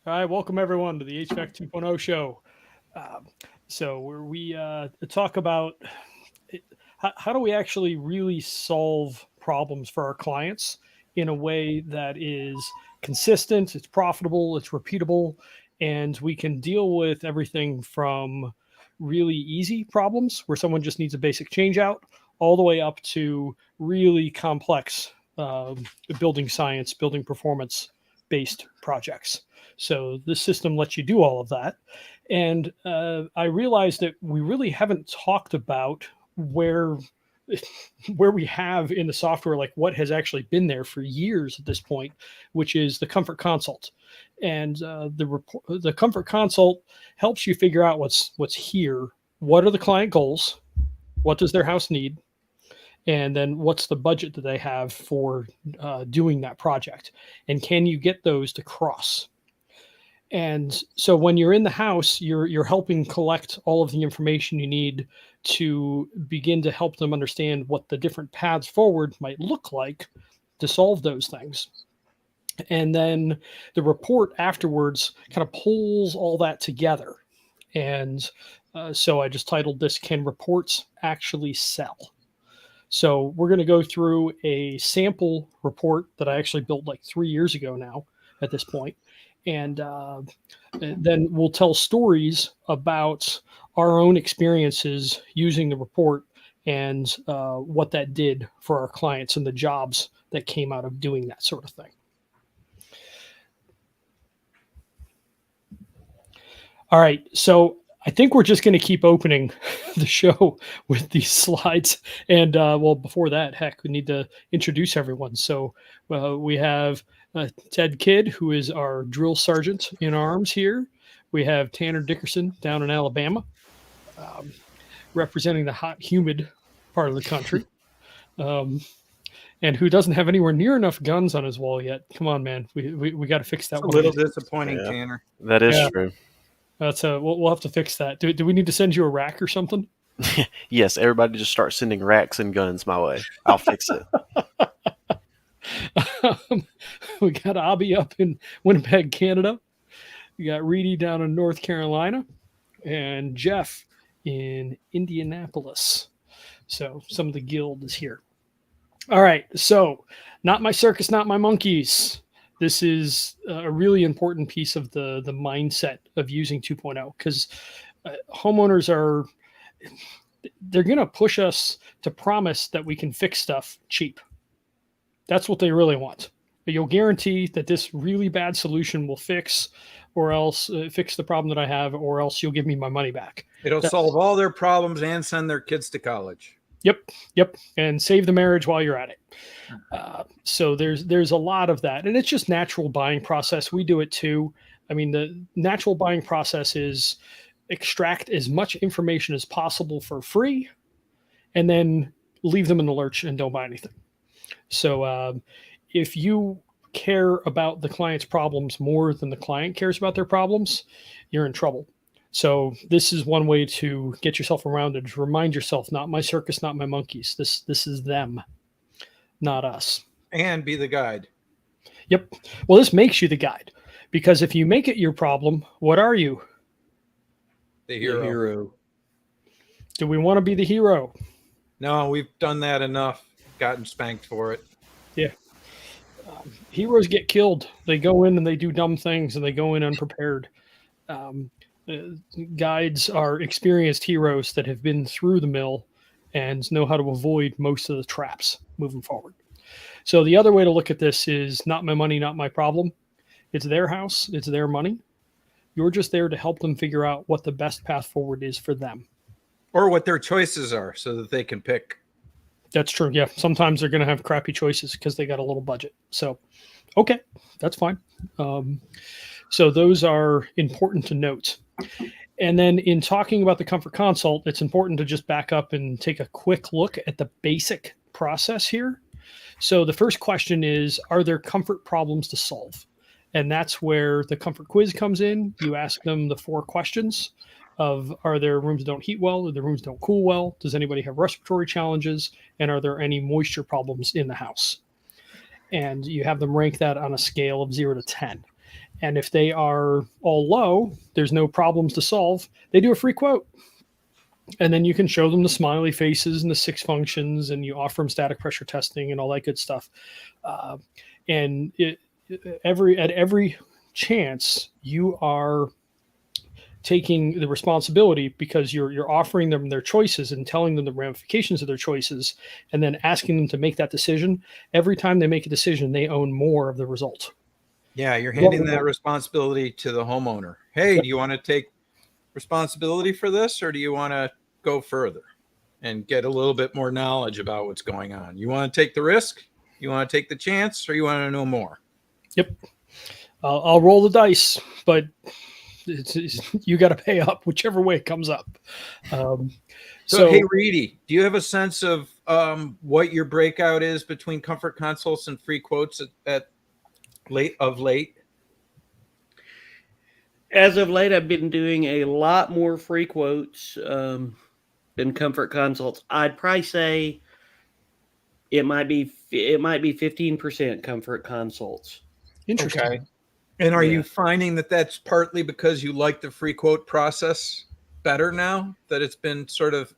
All right, welcome everyone to the HVAC 2.0 show. Um, where we talk about how do we actually really solve problems for our clients in a way that is consistent, it's profitable, it's repeatable, and we can deal with everything from really easy problems where someone just needs a basic change out, all the way up to really complex building science, building performance based projects. So this system lets you do all of that. And I realized that we really haven't talked about where where we have in the software, like what has actually been there for years at this point, which is the comfort consult. And the comfort consult helps you figure out what's here. What are the client goals? What does their house need? And then what's the budget that they have for doing that project? And can you get those to cross? And so when you're in the house, you're helping collect all of the information you need to begin to help them understand what the different paths forward might look like to solve those things. And then the report afterwards kind of pulls all that together. And so I just titled this, Can Reports Actually Sell? So we're going to go through a sample report that I actually built like 3 years ago now at this point. And then we'll tell stories about our own experiences using the report and what that did for our clients and the jobs that came out of doing that sort of thing. All right, so I think we're just going to keep opening the show with these slides. And well, before that, heck, we need to introduce everyone. So we have Ted Kidd, who is our drill sergeant in arms here. We have Tanner Dickerson down in Alabama, representing the hot, humid part of the country. And who doesn't have anywhere near enough guns on his wall yet. Come on, man. We got to fix that. It's a little disappointing, yeah. Tanner. That is true. That's we'll have to fix that. Do we need to send you a rack or something? Yes, everybody just start sending racks and guns my way. I'll fix it. We got Abby up in Winnipeg, Canada. We got Reedy down in North Carolina, and Jeff in Indianapolis. So some of the guild is here. All right. So not my circus, not my monkeys. This is a really important piece of the mindset of using 2.0 because homeowners they're going to push us to promise that we can fix stuff cheap. That's what they really want. But you'll guarantee that this really bad solution will fix or else fix the problem that I have, or else you'll give me my money back. It'll solve all their problems and send their kids to college. Yep. And save the marriage while you're at it. So there's a lot of that. And it's just natural buying process. We do it too. I mean, the natural buying process is extract as much information as possible for free and then leave them in the lurch and don't buy anything. So if you care about the client's problems more than the client cares about their problems, you're in trouble. So this is one way to get yourself around it, to remind yourself, not my circus, not my monkeys. This is them, not us. And be the guide. Yep. Well, this makes you the guide, because if you make it your problem, what are you? The hero. Do we want to be the hero? No, we've done that enough. Gotten spanked for it. Yeah. Heroes get killed. They go in and they do dumb things, and they go in unprepared. Guides are experienced heroes that have been through the mill and know how to avoid most of the traps moving forward. So the other way to look at this is not my money, not my problem. It's their house. It's their money. You're just there to help them figure out what the best path forward is for them. Or what their choices are so that they can pick. That's true. Yeah. Sometimes they're going to have crappy choices because they got a little budget. So, okay, that's fine. So those are important to note. And then in talking about the comfort consult, it's important to just back up and take a quick look at the basic process here. So the first question is, are there comfort problems to solve? And that's where the comfort quiz comes in. You ask them the 4 questions of, are there rooms that don't heat well? Are there rooms that don't cool well? Does anybody have respiratory challenges? And are there any moisture problems in the house? And you have them rank that on a scale of 0 to 10. And if they are all low, there's no problems to solve. They do a free quote. And then you can show them the smiley faces and the 6 functions, and you offer them static pressure testing and all that good stuff. And at every chance, you are taking the responsibility, because you're offering them their choices and telling them the ramifications of their choices, and then asking them to make that decision. Every time they make a decision, they own more of the result. Yeah, you're handing that responsibility to the homeowner. Hey, do you want to take responsibility for this, or do you want to go further and get a little bit more knowledge about what's going on? You want to take the risk, you want to take the chance, or you want to know more? Yep. I'll roll the dice, but you got to pay up whichever way it comes up. So hey, Reedy, do you have a sense of what your breakout is between comfort consults and free quotes at late? As of late, I've been doing a lot more free quotes than comfort consults. I'd probably say it might be 15% comfort consults. Interesting. Okay. And are you finding that that's partly because you like the free quote process better now that it's been sort of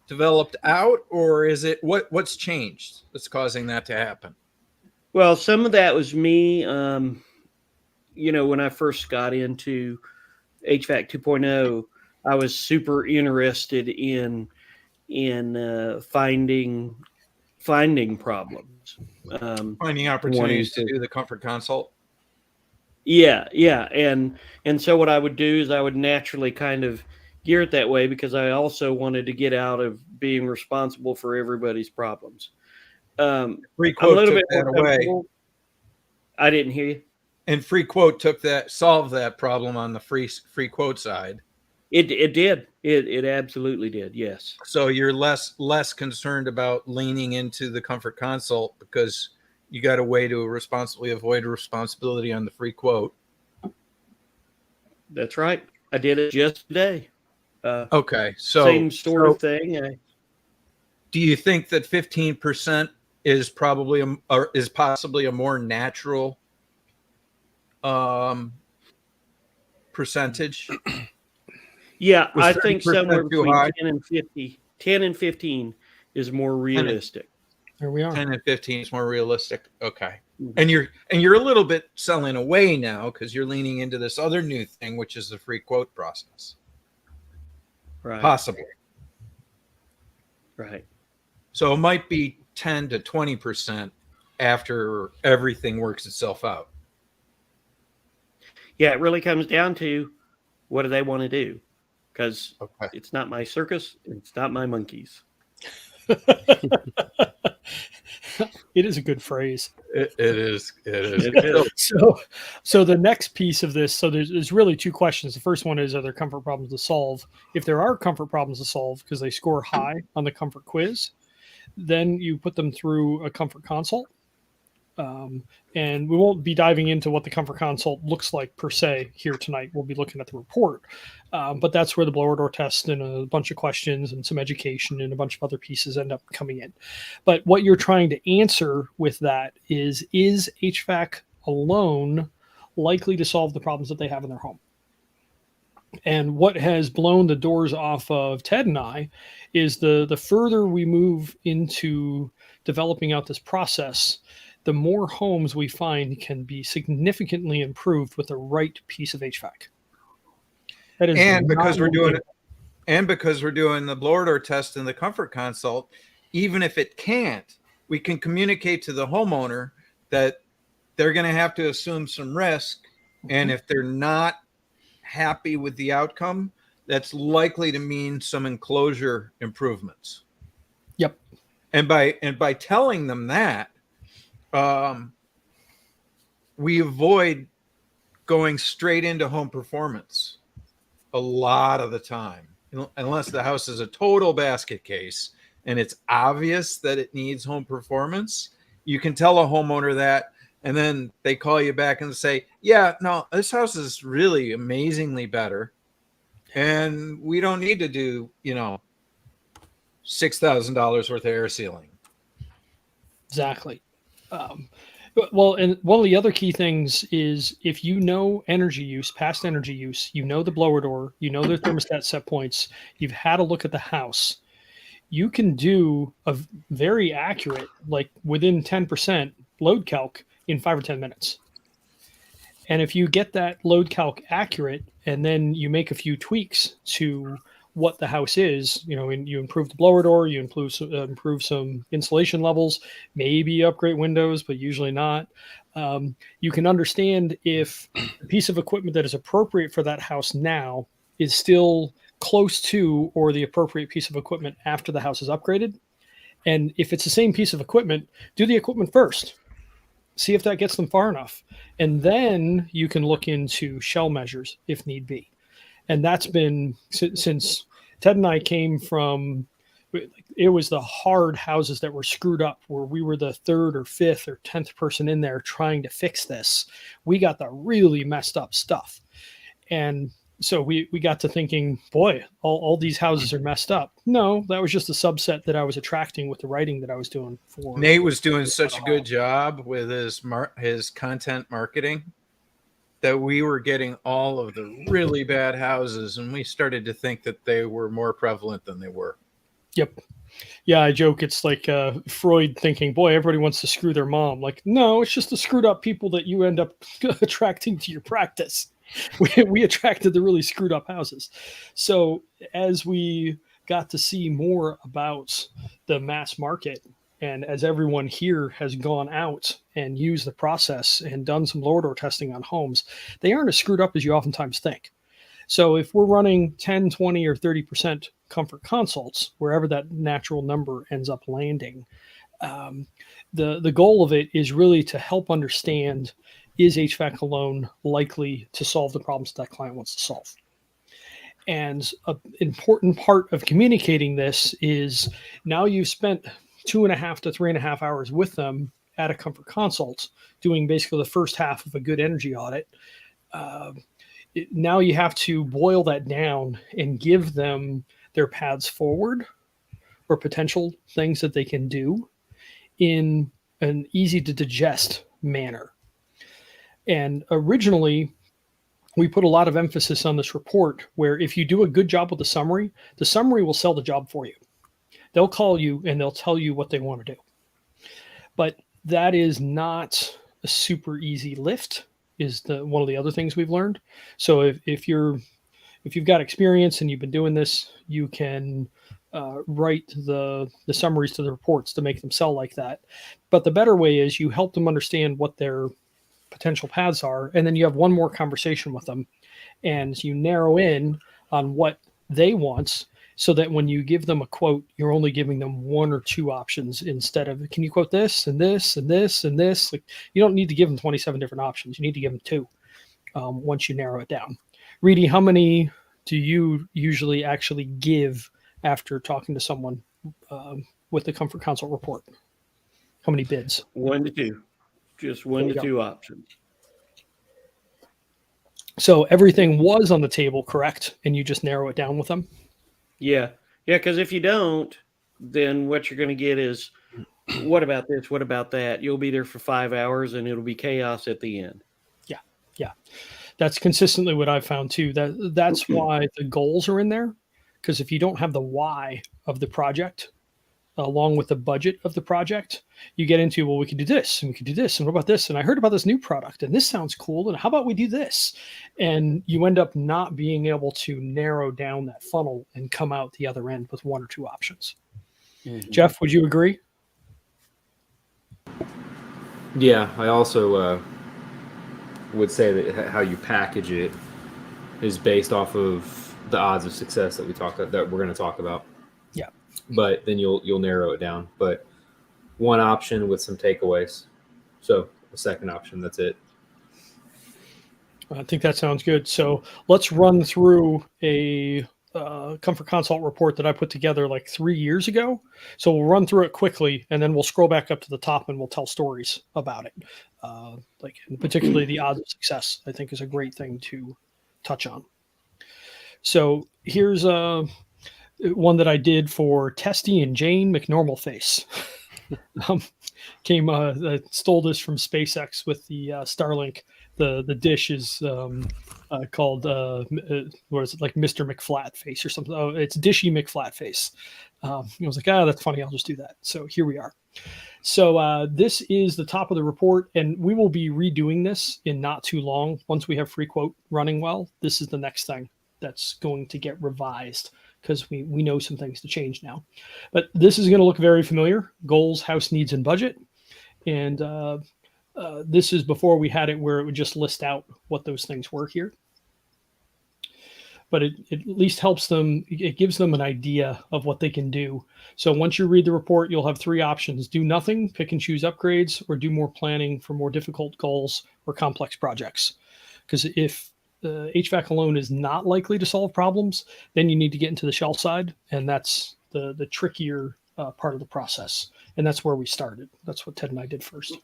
developed out, or is it what's changed that's causing that to happen? Well, some of that was me. When I first got into HVAC 2.0, I was super interested in finding problems, finding opportunities to do the comfort consult. Yeah, and so what I would do is I would naturally kind of gear it that way, because I also wanted to get out of being responsible for everybody's problems. Free quote took that away. I didn't hear you. And free quote solved that problem on the free quote side. It did. It absolutely did. Yes. So you're less concerned about leaning into the comfort consult because you got a way to responsibly avoid responsibility on the free quote. That's right. I did it just today. Okay. So same sort of thing. Do you think that 15% is possibly a more natural percentage? Yeah, I think somewhere between 10 and 15 is more realistic. There we are. 10 and 15 is more realistic. Okay. And you're a little bit selling away now because you're leaning into this other new thing, which is the free quote process. Right. Possibly. Right. So it might be 10 to 20% after everything works itself out. Yeah, it really comes down to what do they want to do? Because it's not my circus, it's not my monkeys. It is a good phrase. It is. So the next piece of this, so there's really 2 questions. The first one is, are there comfort problems to solve? If there are comfort problems to solve because they score high on the comfort quiz, then you put them through a comfort consult. And we won't be diving into what the comfort consult looks like per se here tonight. We'll be looking at the report, but that's where the blower door test and a bunch of questions and some education and a bunch of other pieces end up coming in. But what you're trying to answer with that is HVAC alone likely to solve the problems that they have in their home? And what has blown the doors off of Ted and I is the further we move into developing out this process, the more homes we find can be significantly improved with the right piece of HVAC. That is, and because we're doing the blower door test and the comfort consult, even if it can't, we can communicate to the homeowner that they're going to have to assume some risk, and if they're not happy with the outcome, that's likely to mean some enclosure improvements. Yep. And by telling them that, we avoid going straight into home performance a lot of the time, unless the house is a total basket case and it's obvious that it needs home performance. You can tell a homeowner that, and then they call you back and say, yeah, no, this house is really amazingly better, and we don't need to do, $6,000 worth of air sealing. Exactly. Well, and one of the other key things is if you know energy use, past energy use, you know the blower door, you know the thermostat set points, you've had a look at the house, you can do a very accurate, like within 10% load calc in 5 or 10 minutes. And if you get that load calc accurate and then you make a few tweaks to what the house is, and you improve the blower door, you improve some insulation levels, maybe upgrade windows, but usually not. You can understand if the piece of equipment that is appropriate for that house now is still close to or the appropriate piece of equipment after the house is upgraded. And if it's the same piece of equipment, do the equipment first. See if that gets them far enough. And then you can look into shell measures if need be. And that's been since Ted and I came from, it was the hard houses that were screwed up where we were the 3rd or 5th or 10th person in there trying to fix this. We got the really messed up stuff. And so we got to thinking, boy, all these houses are messed up. No, that was just a subset that I was attracting with the writing that I was doing for. Nate was doing such a good job with his content marketing that we were getting all of the really bad houses, and we started to think that they were more prevalent than they were. Yep. Yeah, I joke. It's like Freud thinking, boy, everybody wants to screw their mom. Like, no, it's just the screwed up people that you end up attracting to your practice. We attracted the really screwed up houses. So as we got to see more about the mass market, and as everyone here has gone out and used the process and done some lower door testing on homes, they aren't as screwed up as you oftentimes think. So if we're running 10, 20, or 30% comfort consults, wherever that natural number ends up landing, the goal of it is really to help understand, is HVAC alone likely to solve the problems that client wants to solve? And an important part of communicating this is now you've spent 2.5 to 3.5 hours with them at a comfort consult, doing basically the first half of a good energy audit. Now you have to boil that down and give them their paths forward or potential things that they can do in an easy to digest manner. And originally, we put a lot of emphasis on this report where if you do a good job with the summary will sell the job for you. They'll call you and they'll tell you what they want to do. But that is not a super easy lift, is one of the other things we've learned. So if you've got experience and you've been doing this, you can write the summaries to the reports to make them sell like that. But the better way is you help them understand what their potential paths are, and then you have one more conversation with them and you narrow in on what they want, so that when you give them a quote, you're only giving them 1 or 2 options instead of, can you quote this and this and this and this? Like, you don't need to give them 27 different options. You need to give them 2 once you narrow it down. Reedy, how many do you usually actually give after talking to someone with the comfort consult report? How many bids? 1 to 2. Just 1 to 2 options. So everything was on the table, correct? And you just narrow it down with them? Yeah. Because if you don't, then what you're going to get is, what about this? What about that? You'll be there for 5 hours and it'll be chaos at the end. Yeah. That's consistently what I've found too. That's why the goals are in there. Because if you don't have the why of the project, along with the budget of the project, you get into, well, we could do this and we could do this. And what about this? And I heard about this new product and this sounds cool. And how about we do this? And you end up not being able to narrow down that funnel and come out the other end with 1 or 2 options. Mm-hmm. Jeff, would you agree? Yeah, I also would say that how you package it is based off of the odds of success that we're going to talk about. Yeah. But then you'll narrow it down. But one option with some takeaways. So the second option, that's it. I think that sounds good. So let's run through a comfort consult report that I put together like 3 years ago. So we'll run through it quickly and then we'll scroll back up to the top and we'll tell stories about it. And particularly the odds of success, I think is a great thing to touch on. So here's one that I did for Testy and Jane McTestface. um, stole this from SpaceX with the Starlink. The dish is called what is it, like Mr. McFlatface or something? Oh, it's Dishy McFlatface. I was like, that's funny. I'll just do that. So here we are. So this is the top of the report, and we will be redoing this in not too long. Once we have free quote running well, this is the next thing that's going to get revised because we know some things to change now. But this is going to look very familiar: goals, house needs, and budget. And this is before we had it where it would just list out what those things were here. But it at least helps them, it gives them an idea of what they can do. So once you read the report, you'll have three options: do nothing, pick and choose upgrades, or do more planning for more difficult goals or complex projects. Because if HVAC alone is not likely to solve problems, then you need to get into the shell side, and that's the trickier part of the process. And that's where we started. That's what Ted and I did first.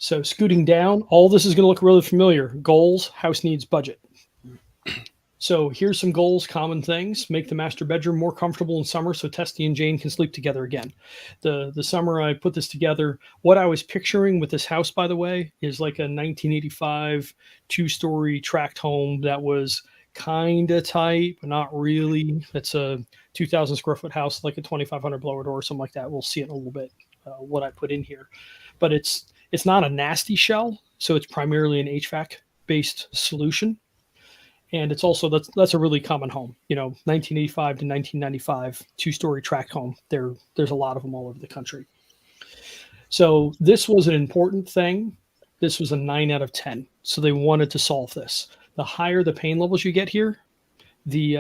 So scooting down, all this is going to look really familiar: goals, house needs, budget. So here's some goals, common things: make the master bedroom more comfortable in summer so Testy and Jane can sleep together again. The summer I put this together, what I was picturing with this house, by the way, is like a 1985 two-story tract home that was kind of tight, but not really. It's a 2,000 square foot house, like a 2,500 blower door or something like that. We'll see it in a little bit, what I put in here. But it's not a nasty shell, so it's primarily an HVAC based solution, and it's also that's a really common home. 1985 to 1995 two-story tract home. There's a lot of them all over the country. So this was an important thing. This was a 9 out of 10. So they wanted to solve this. The higher the pain levels you get here, the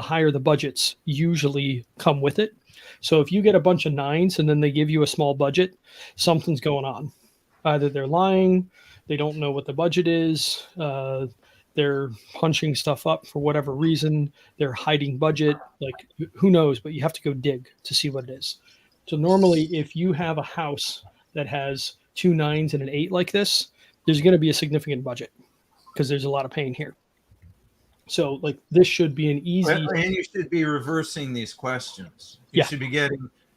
higher the budgets usually come with it. So if you get a bunch of 9s and then they give you a small budget, something's going on. Either they're lying, they don't know what the budget is, they're punching stuff up for whatever reason, they're hiding budget, like who knows, but you have to go dig to see what it is. So normally if you have a house that has 2 9s and an 8 like this, there's going to be a significant budget because there's a lot of pain here. So like this should be an easy. And you should be reversing these questions. You should be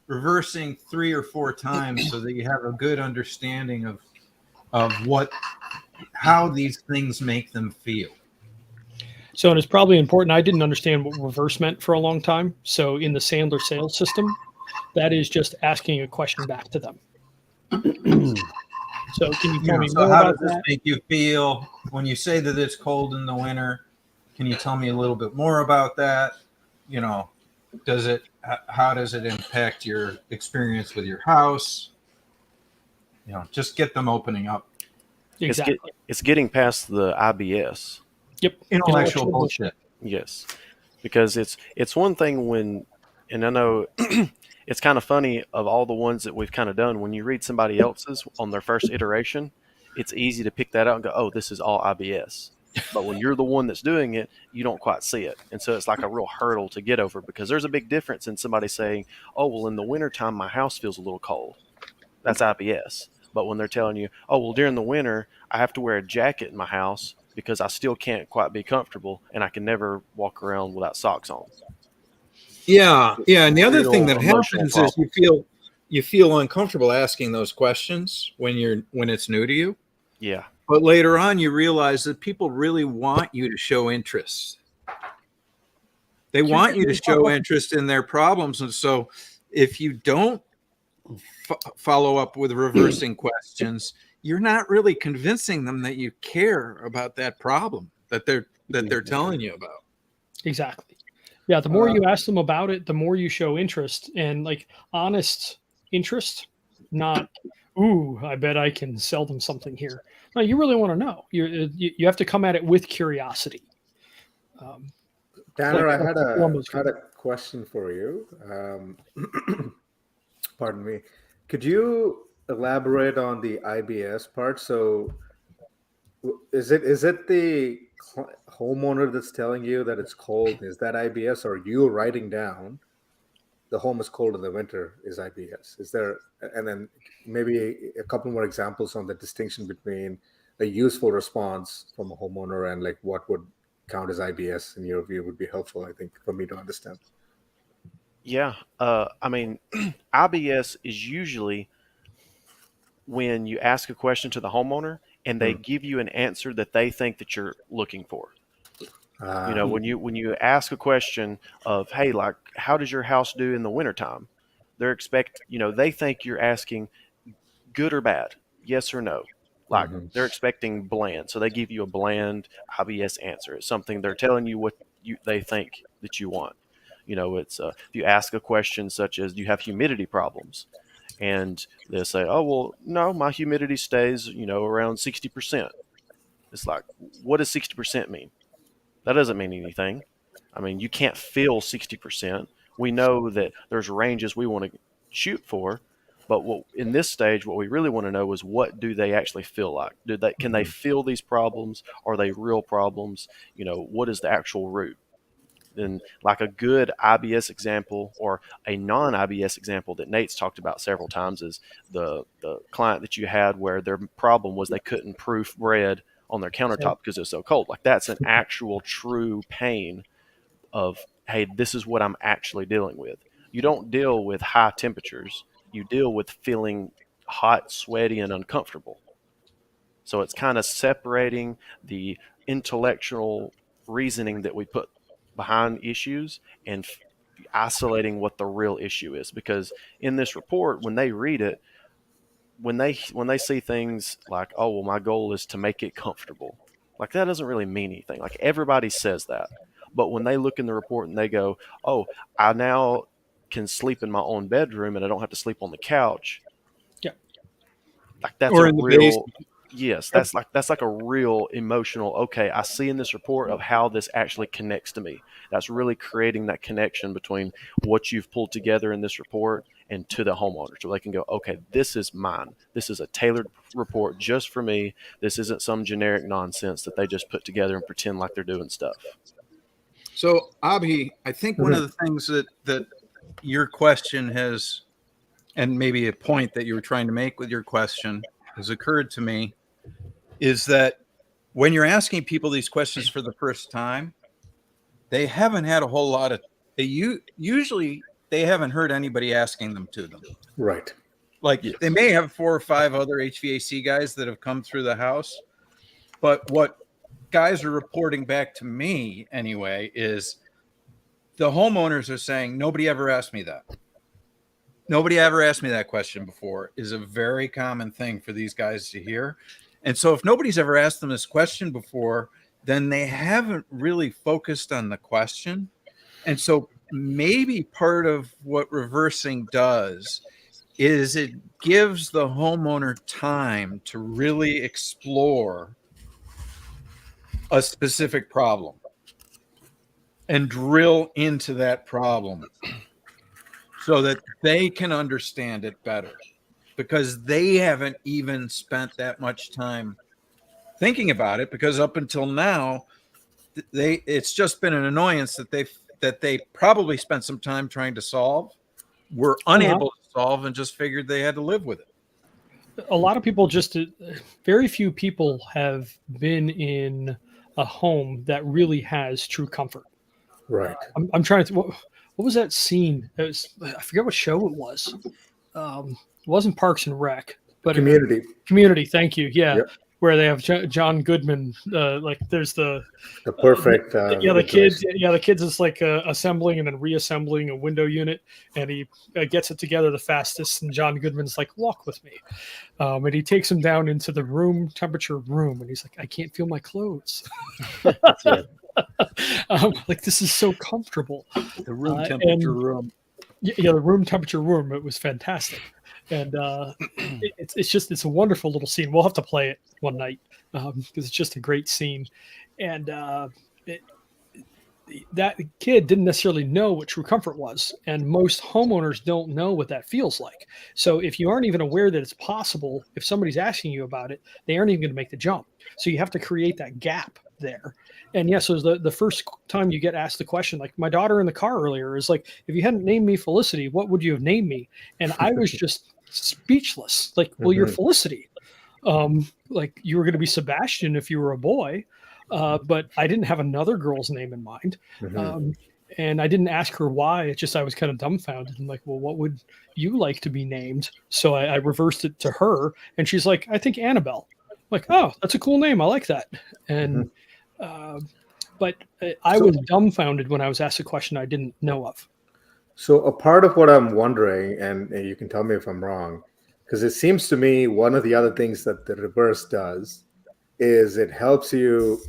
reversing 3 or 4 times so that you have a good understanding of how these things make them feel. So, and it's probably important. I didn't understand what reverse meant for a long time. So in the Sandler sales system, that is just asking a question back to them. So can you tell me more how about does this that? make you feel when you say that it's cold in the winter? Can you tell me a little bit more about that? How does it impact your experience with your house? Just get them opening up. Exactly. It's getting past the IBS. Yep. Intellectual bullshit. Yes, because it's one thing when, and I know it's kind of funny, of all the ones that we've kind of done, when you read somebody else's on their first iteration, it's easy to pick that out and go, oh, this is all IBS. But when you're the one that's doing it, you don't quite see it. And so it's like a real hurdle to get over, because there's a big difference in somebody saying, oh, well, in the wintertime, my house feels a little cold. That's IBS. But when they're telling you, oh, well, during the winter, I have to wear a jacket in my house because I still can't quite be comfortable and I can never walk around without socks on. Yeah. And the other Real thing that emotional happens is you feel uncomfortable asking those questions when it's new to you. Yeah. But later on, you realize that people really want you to show interest. They want you to show interest in their problems. And so if you don't follow up with reversing questions, you're not really convincing them that you care about that problem that they're telling you about. Exactly. Yeah. The more you ask them about it, the more you show interest, and like honest interest, not, ooh, I bet I can sell them something here. No, you really want to know. You have to come at it with curiosity. Tanner, I had a question for you. Pardon me. Could you elaborate on the IBS part? So, is it the homeowner that's telling you that it's cold? Is that IBS, or you writing down the home is cold in the winter is IBS? Is there, and then maybe a couple more examples on the distinction between a useful response from a homeowner and like what would count as IBS in your view would be helpful, I think, for me to understand. Yeah. I mean, IBS is usually when you ask a question to the homeowner and they give you an answer that they think that you're looking for. You know, when you ask a question of, hey, like, how does your house do in the wintertime? They think you're asking good or bad, yes or no. Like they're expecting bland. So they give you a bland IBS answer. It's something they're telling you what they think that you want. You know, it's if you ask a question such as, do you have humidity problems? And they'll say, oh, well, no, my humidity stays, around 60%. It's like, what does 60% mean? That doesn't mean anything. I mean, you can't feel 60%. We know that there's ranges we want to shoot for, but in this stage, what we really want to know is, what do they actually feel like? Can they feel these problems? Are they real problems? What is the actual root? Then, like a good IBS example or a non-IBS example that Nate's talked about several times is the client that you had where their problem was they couldn't proof bread on their countertop because it was so cold. Like, that's an actual true pain of, hey, this is what I'm actually dealing with. You don't deal with high temperatures. You deal with feeling hot, sweaty, and uncomfortable. So it's kind of separating the intellectual reasoning that we put behind issues and isolating what the real issue is. Because in this report, when they read it, when they see things like, oh, well, my goal is to make it comfortable, like, that doesn't really mean anything. Like, everybody says that. But when they look in the report and they go, oh, I now can sleep in my own bedroom and I don't have to sleep on the couch. Yeah. Like, that's Or a in the real basement. Yes, that's like a real emotional, okay, I see in this report of how this actually connects to me. That's really creating that connection between what you've pulled together in this report and to the homeowner. So they can go, okay, this is mine. This is a tailored report just for me. This isn't some generic nonsense that they just put together and pretend like they're doing stuff. So, Abhi, I think one of the things that your question has, and maybe a point that you were trying to make with your question, has occurred to me, is that when you're asking people these questions for the first time, they haven't had a whole lot of, usually they haven't heard anybody asking them to them. Right. Like, they may have 4 or 5 other HVAC guys that have come through the house, but what guys are reporting back to me anyway is the homeowners are saying, nobody ever asked me that. Nobody ever asked me that question before is a very common thing for these guys to hear. And so if nobody's ever asked them this question before, then they haven't really focused on the question. And so maybe part of what reversing does is it gives the homeowner time to really explore a specific problem and drill into that problem so that they can understand it better, because they haven't even spent that much time thinking about it, because up until now it's just been an annoyance that they probably spent some time trying to solve, were unable to solve, and just figured they had to live with it. A lot of people very few people have been in a home that really has true comfort. Right. I'm trying to, what was that scene? I forget what show it was. It wasn't Parks and Rec, but Community. Thank you. Yeah. Yep. Where they have John Goodman, like there's the perfect. The kids is like assembling and then reassembling a window unit, and he gets it together the fastest. And John Goodman's like, walk with me, and he takes him down into the room temperature room, and he's like, I can't feel my clothes. Like, this is so comfortable. The room temperature room. Yeah, the room temperature room. It was fantastic. And it's a wonderful little scene. We'll have to play it one night because it's just a great scene. And that kid didn't necessarily know what true comfort was, and most homeowners don't know what that feels like. So if you aren't even aware that it's possible, if somebody's asking you about it, they aren't even going to make the jump. So you have to create that gap there. And yes, so the first time you get asked the question, like my daughter in the car earlier is like, if you hadn't named me Felicity, what would you have named me? And I was just speechless. Like, well, you're Felicity. Like, you were going to be Sebastian if you were a boy, but I didn't have another girl's name in mind. And I didn't ask her why. It's just I was kind of dumbfounded. I'm like, well, what would you like to be named? So I reversed it to her, and she's like, I think Annabelle. I'm like, oh, that's a cool name. I like that. And but I was dumbfounded when I was asked a question I didn't know of. So a part of what I'm wondering, and you can tell me if I'm wrong, because it seems to me one of the other things that the reverse does is it helps you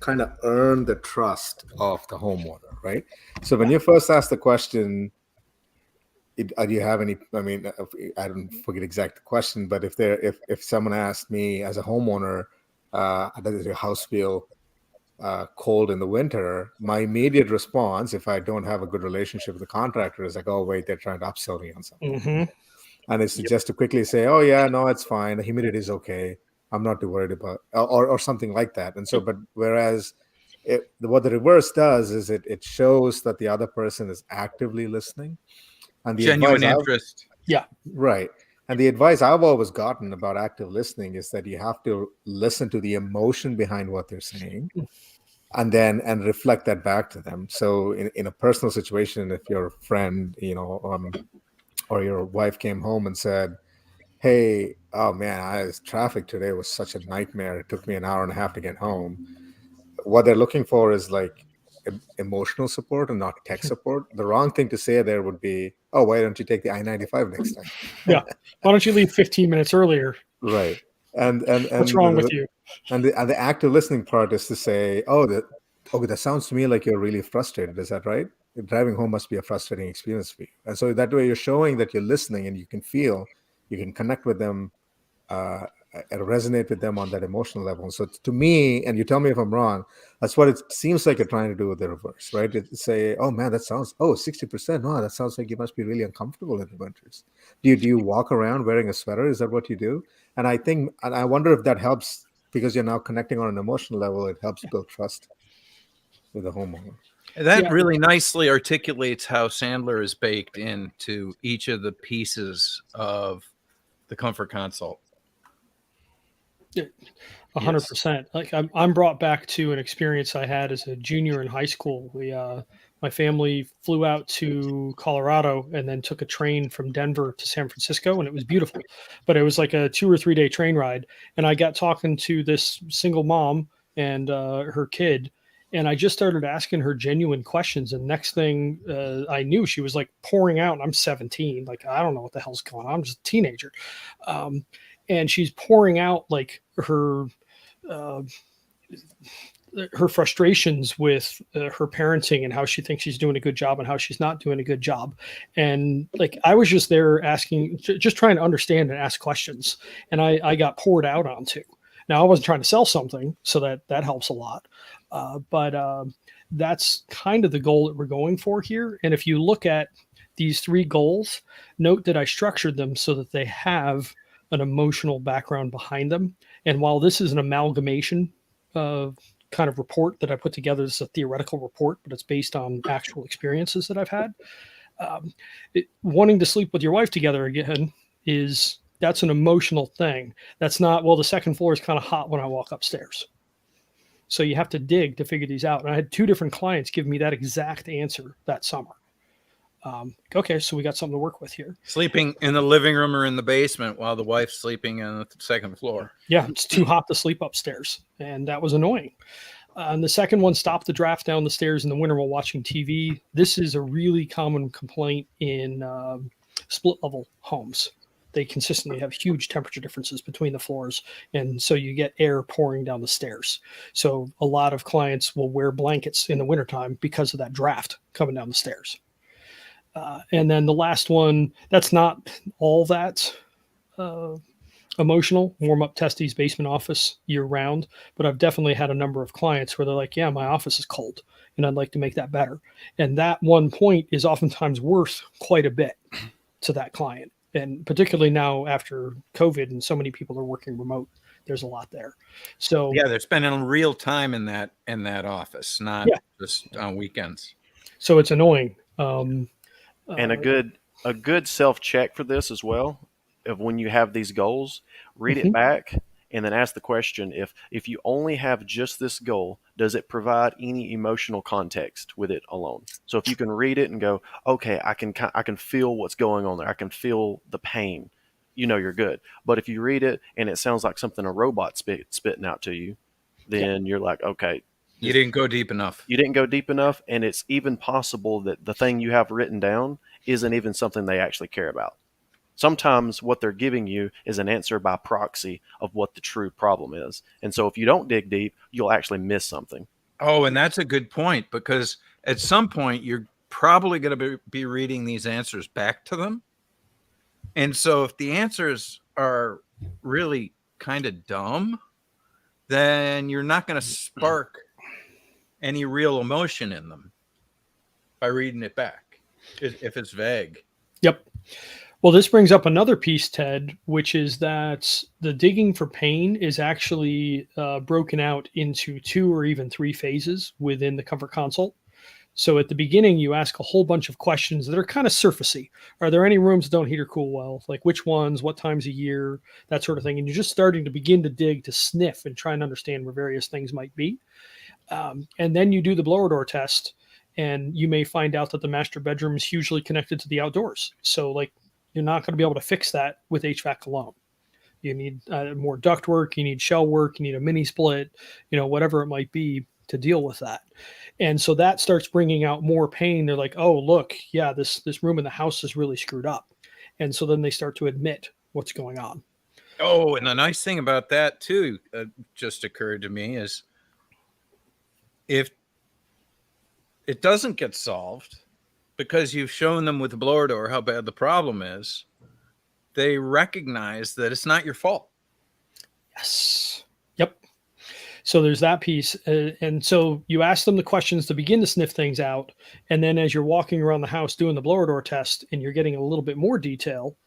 kind of earn the trust of the homeowner, right? So when you first ask the question, do you have any? I mean, I don't forget exact the question, but if someone asked me as a homeowner, does your house feel cold in the winter? My immediate response, if I don't have a good relationship with the contractor, is like, oh wait, they're trying to upsell me on something. Mm-hmm. And it's just to quickly say, oh yeah, no, it's fine. The humidity is okay. I'm not too worried about, or something like that. And so, but whereas what the reverse does is it shows that the other person is actively listening, and the Genuine advice interest. right. And the advice I've always gotten about active listening is that you have to listen to the emotion behind what they're saying, and reflect that back to them. So in a personal situation, if your friend, or your wife came home and said, hey, oh man, traffic today was such a nightmare. It took me an hour and a half to get home. What they're looking for is like emotional support and not tech support. The wrong thing to say there would be, oh, why don't you take the I-95 next time? Yeah. Why don't you leave 15 minutes earlier? Right. And What's wrong with you? And the active listening part is to say, okay, that sounds to me like you're really frustrated. Is that right? Driving home must be a frustrating experience for you. And so that way you're showing that you're listening, and you can connect with them, and resonate with them on that emotional level. So to me, and you tell me if I'm wrong, that's what it seems like you're trying to do with the reverse, right? Say, oh man, that sounds, 60%. No, that sounds like you must be really uncomfortable in the winters. Do you walk around wearing a sweater? Is that what you do? And I wonder if that helps, because you're now connecting on an emotional level. It helps build trust with the homeowner. That really nicely articulates how Sandler is baked into each of the pieces of the comfort consult. 100%. Like I'm brought back to an experience I had as a junior in high school. My family flew out to Colorado and then took a train from Denver to San Francisco, and it was beautiful. But it was like a 2 or 3 day train ride, and I got talking to this single mom and her kid, and I just started asking her genuine questions. And next thing I knew, she was like pouring out. And I'm 17, like I don't know what the hell's going on. I'm just a teenager. And she's pouring out like her frustrations with her parenting, and how she thinks she's doing a good job and how she's not doing a good job. And like I was just there asking, just trying to understand and ask questions, and I got poured out onto. Now I wasn't trying to sell something, so that helps a lot, but that's kind of the goal that we're going for here. And if you look at these 3 goals, note that I structured them so that they have an emotional background behind them. And while this is an amalgamation kind of report that I put together, it's a theoretical report, but it's based on actual experiences that I've had. Wanting to sleep with your wife together again that's an emotional thing. That's not, well, the second floor is kind of hot when I walk upstairs. So you have to dig to figure these out. And I had 2 different clients give me that exact answer that summer. Okay, so we got something to work with here. Sleeping in the living room or in the basement while the wife's sleeping on the second floor. Yeah, it's too hot to sleep upstairs, and that was annoying. And the second one, stopped the draft down the stairs in the winter while watching TV. This is a really common complaint in split level homes. They consistently have huge temperature differences between the floors, and so you get air pouring down the stairs. So a lot of clients will wear blankets in the wintertime because of that draft coming down the stairs. And then the last one, that's not all that emotional. Warm up Testy's basement office year round, but I've definitely had a number of clients where they're like, yeah, my office is cold and I'd like to make that better. And that one point is oftentimes worth quite a bit to that client. And particularly now after COVID and so many people are working remote, there's a lot there. So yeah, they're spending real time in that office, not just on weekends. So it's annoying. And a good self check for this as well, of when you have these goals, read it back and then ask the question, if you only have just this goal, does it provide any emotional context with it alone? So if you can read it and go, okay, I can feel what's going on there, I can feel the pain, you're good. But if you read it and it sounds like something a robot spitting out to you, then you're like, okay, You didn't go deep enough. you didn't go deep enough, and it's even possible that the thing you have written down isn't even something they actually care about. Sometimes what they're giving you is an answer by proxy of what the true problem is. And so if you don't dig deep, you'll actually miss something. Oh, and that's a good point, because at some point you're probably going to be reading these answers back to them. And so if the answers are really kind of dumb, then you're not going to spark any real emotion in them by reading it back if it's vague. Yep. Well, this brings up another piece, Ted, which is that the digging for pain is actually broken out into 2 or even 3 phases within the comfort consult. So at the beginning, you ask a whole bunch of questions that are kind of surfacey. Are there any rooms that don't heat or cool well? Like which ones, what times a year, that sort of thing. And you're just starting to begin to dig, to sniff and try and understand where various things might be. And then you do the blower door test, and you may find out that the master bedroom is hugely connected to the outdoors. So like, you're not going to be able to fix that with HVAC alone. You need more duct work, you need shell work, you need a mini split, whatever it might be to deal with that. And so that starts bringing out more pain. They're like, oh, look, yeah, this room in the house is really screwed up. And so then they start to admit what's going on. Oh, and the nice thing about that too, just occurred to me, is if it doesn't get solved because you've shown them with the blower door how bad the problem is, they recognize that it's not your fault. Yes. Yep. So there's that piece. And so you ask them the questions to begin to sniff things out. And then as you're walking around the house doing the blower door test and you're getting a little bit more detail,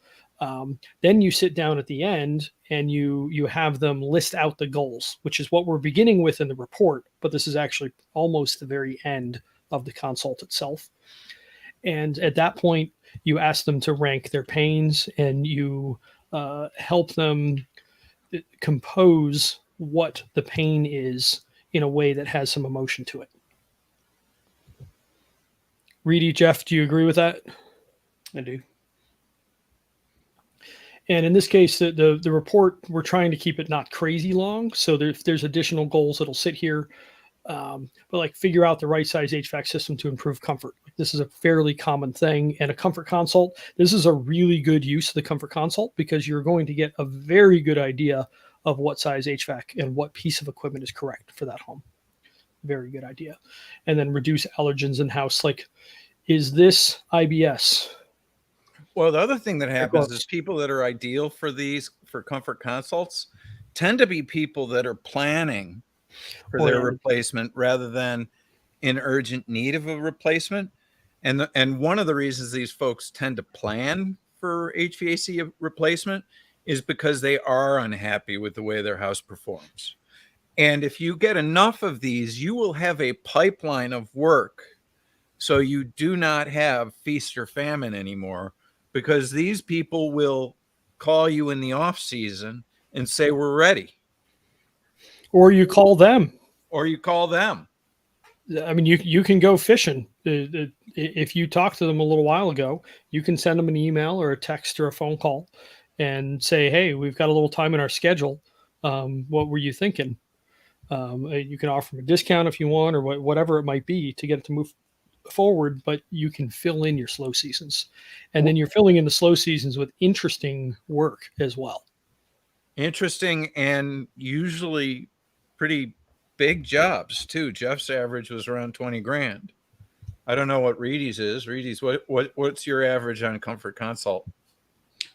then you sit down at the end and you have them list out the goals, which is what we're beginning with in the report. But this is actually almost the very end of the consult itself. And at that point, you ask them to rank their pains, and you help them compose what the pain is in a way that has some emotion to it. Reedy, Jeff, do you agree with that? I do. And in this case, the report, we're trying to keep it not crazy long. So there's additional goals that'll sit here. But like figure out the right size HVAC system to improve comfort. This is a fairly common thing. And a comfort consult, this is a really good use of the comfort consult, because you're going to get a very good idea of what size HVAC and what piece of equipment is correct for that home. Very good idea. And then reduce allergens in house. Like, is this IBS? Well, the other thing that happens is people that are ideal for comfort consults tend to be people that are planning for their replacement rather than in urgent need of a replacement. And one of the reasons these folks tend to plan for HVAC replacement is because they are unhappy with the way their house performs. And if you get enough of these, you will have a pipeline of work. So you do not have feast or famine anymore, because these people will call you in the off season and say, we're ready. Or you call them. I mean, you can go fishing. If you talked to them a little while ago, you can send them an email or a text or a phone call and say, hey, we've got a little time in our schedule. What were you thinking? You can offer them a discount if you want, or whatever it might be to get it to move forward, but you can fill in your slow seasons. And then you're filling in the slow seasons with interesting work as well. Interesting and usually pretty big jobs too. Jeff's average was around 20 grand. I don't know what Reedy's is. Reedy's, what's your average on comfort consult?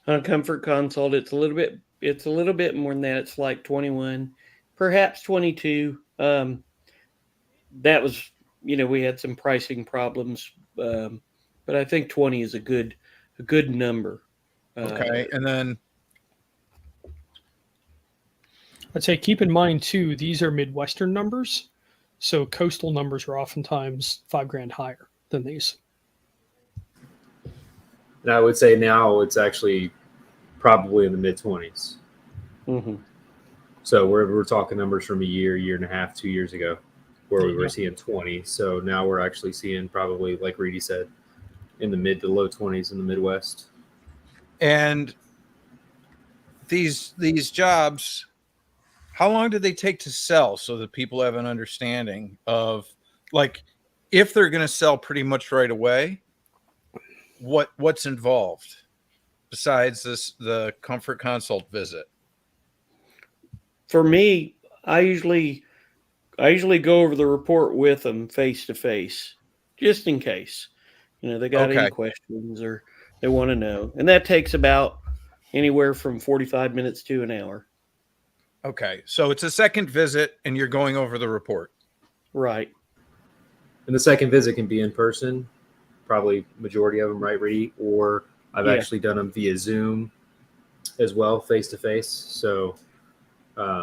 On a comfort consult, it's a little bit more than that. It's like 21, perhaps 22. That was, we had some pricing problems, but I think 20 is a good number. Okay, and then I'd say keep in mind too, these are Midwestern numbers. So coastal numbers are oftentimes $5,000 higher than these. And I would say now it's actually probably in the mid-20s. Mm-hmm. So we're talking numbers from a year and a half, 2 years ago, where There we you were go. seeing 20. So now we're actually seeing probably, like Reedy said, in the mid to low 20s in the Midwest. And these jobs, how long do they take to sell so that people have an understanding of, like, if they're going to sell pretty much right away, what's involved besides the comfort consult visit? For me, I usually go over the report with them face to face, just in case, they got any Okay. questions or they want to know, and that takes about anywhere from 45 minutes to an hour. Okay. So it's a second visit and you're going over the report. Right. And the second visit can be in person, probably majority of them, right, Reedy? Or I've Yeah. actually done them via Zoom as well, face to face. So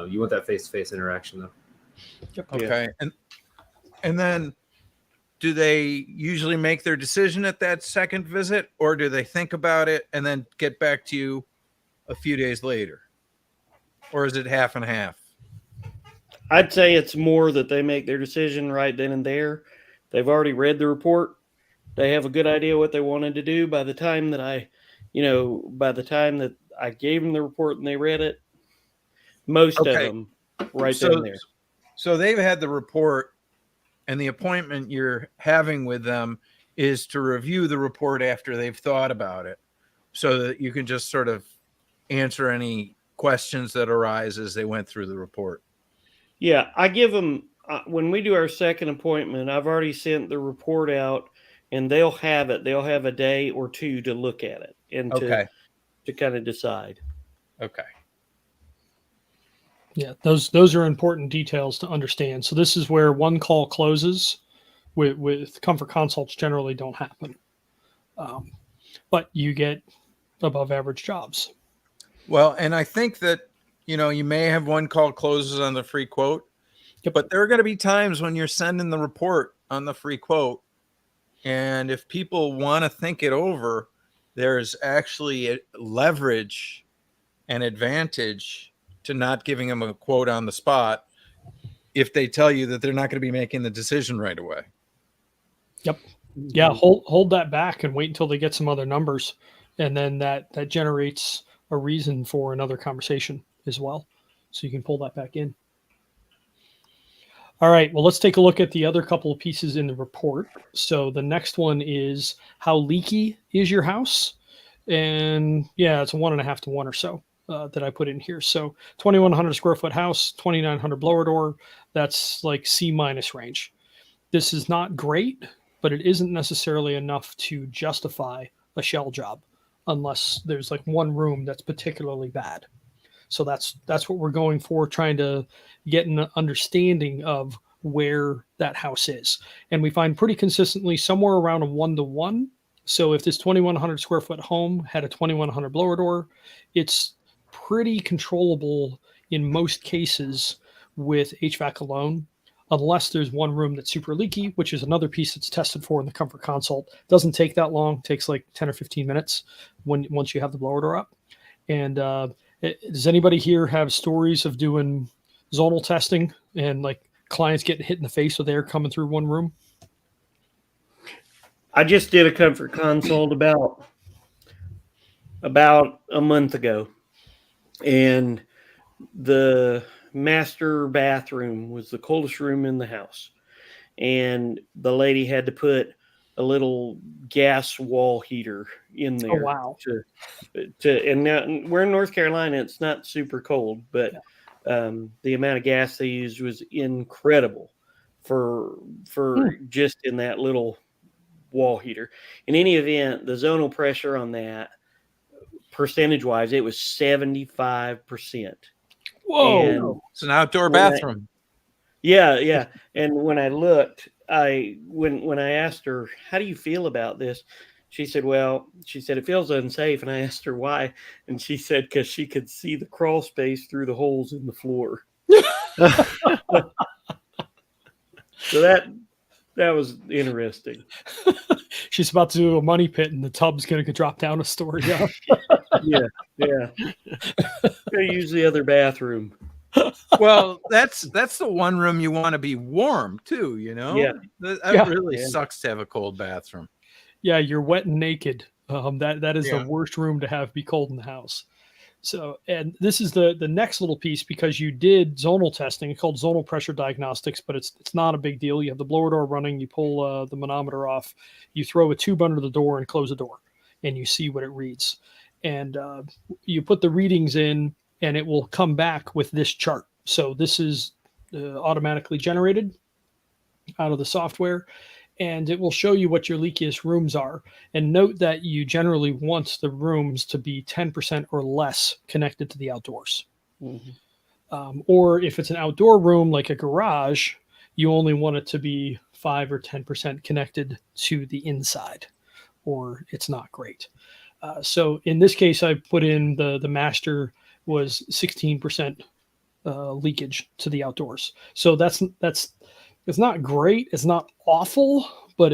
you want that face to face interaction, though. Okay. And then do they usually make their decision at that second visit, or do they think about it and then get back to you a few days later? Or is it half and half? I'd say it's more that they make their decision right then and there. They've already read the report. They have a good idea what they wanted to do by the time that I gave them the report and they read it. Most of them right then and there. So they've had the report, and the appointment you're having with them is to review the report after they've thought about it, so that you can just sort of answer any questions that arise as they went through the report. Yeah, I give them, when we do our second appointment, I've already sent the report out, and they'll have it. They'll have a day or two to look at it and to kind of decide. Okay. Yeah, those are important details to understand. So this is where one call closes. With comfort consults generally don't happen, but you get above average jobs. Well, and I think that, you may have one call closes on the free quote, but there are going to be times when you're sending the report on the free quote, and if people want to think it over, there's actually a leverage and advantage to not giving them a quote on the spot if they tell you that they're not going to be making the decision right away. Yep. Yeah. Hold that back and wait until they get some other numbers. And then that generates a reason for another conversation as well. So you can pull that back in. All right. Well, let's take a look at the other couple of pieces in the report. So the next one is how leaky is your house? And yeah, it's a 1.5 to 1 or so that I put in here. So 2,100 square foot house, 2,900 blower door. That's like C- range. This is not great, but it isn't necessarily enough to justify a shell job unless there's like one room that's particularly bad. So that's what we're going for, trying to get an understanding of where that house is. And we find pretty consistently somewhere around a 1 to 1. So if this 2,100 square foot home had a 2,100 blower door, it's pretty controllable in most cases with HVAC alone, unless there's one room that's super leaky, which is another piece that's tested for in the comfort consult. Doesn't take that long. It takes like 10 or 15 minutes once you have the blower door up. And does anybody here have stories of doing zonal testing and like clients getting hit in the face with air coming through one room? I just did a comfort consult about a month ago, and the master bathroom was the coldest room in the house, and the lady had to put a little gas wall heater in there. Oh, wow. And now we're in North Carolina. It's not super cold, but the amount of gas they used was incredible for just in that little wall heater. In any event, the zonal pressure on that, percentage wise, it was 75%. Whoa. And It's an outdoor bathroom. yeah. And when I looked, when I asked her, how do you feel about this? She said, it feels unsafe. And I asked her why. And she said, because she could see the crawl space through the holes in the floor. So that was interesting. She's about to do a money pit and the tub's going to drop down a story. Yeah. Gotta use the other bathroom. Well, that's the one room you want to be warm too, you know? Yeah. That Yeah. really Yeah. sucks to have a cold bathroom. Yeah, you're wet and naked. That is Yeah. the worst room to have be cold in the house. So, and this is the next little piece, because you did zonal testing. It's called zonal pressure diagnostics, but it's not a big deal. You have the blower door running, you pull the manometer off, you throw a tube under the door and close the door, and you see what it reads. And you put the readings in, and it will come back with this chart. So this is automatically generated out of the software, and it will show you what your leakiest rooms are. And note that you generally want the rooms to be 10% or less connected to the outdoors. Mhm. Or if it's an outdoor room like a garage, you only want it to be 5 or 10% connected to the inside, or it's not great. So in this case, I put in the master was 16% leakage to the outdoors. So that's it's not great. It's not awful, but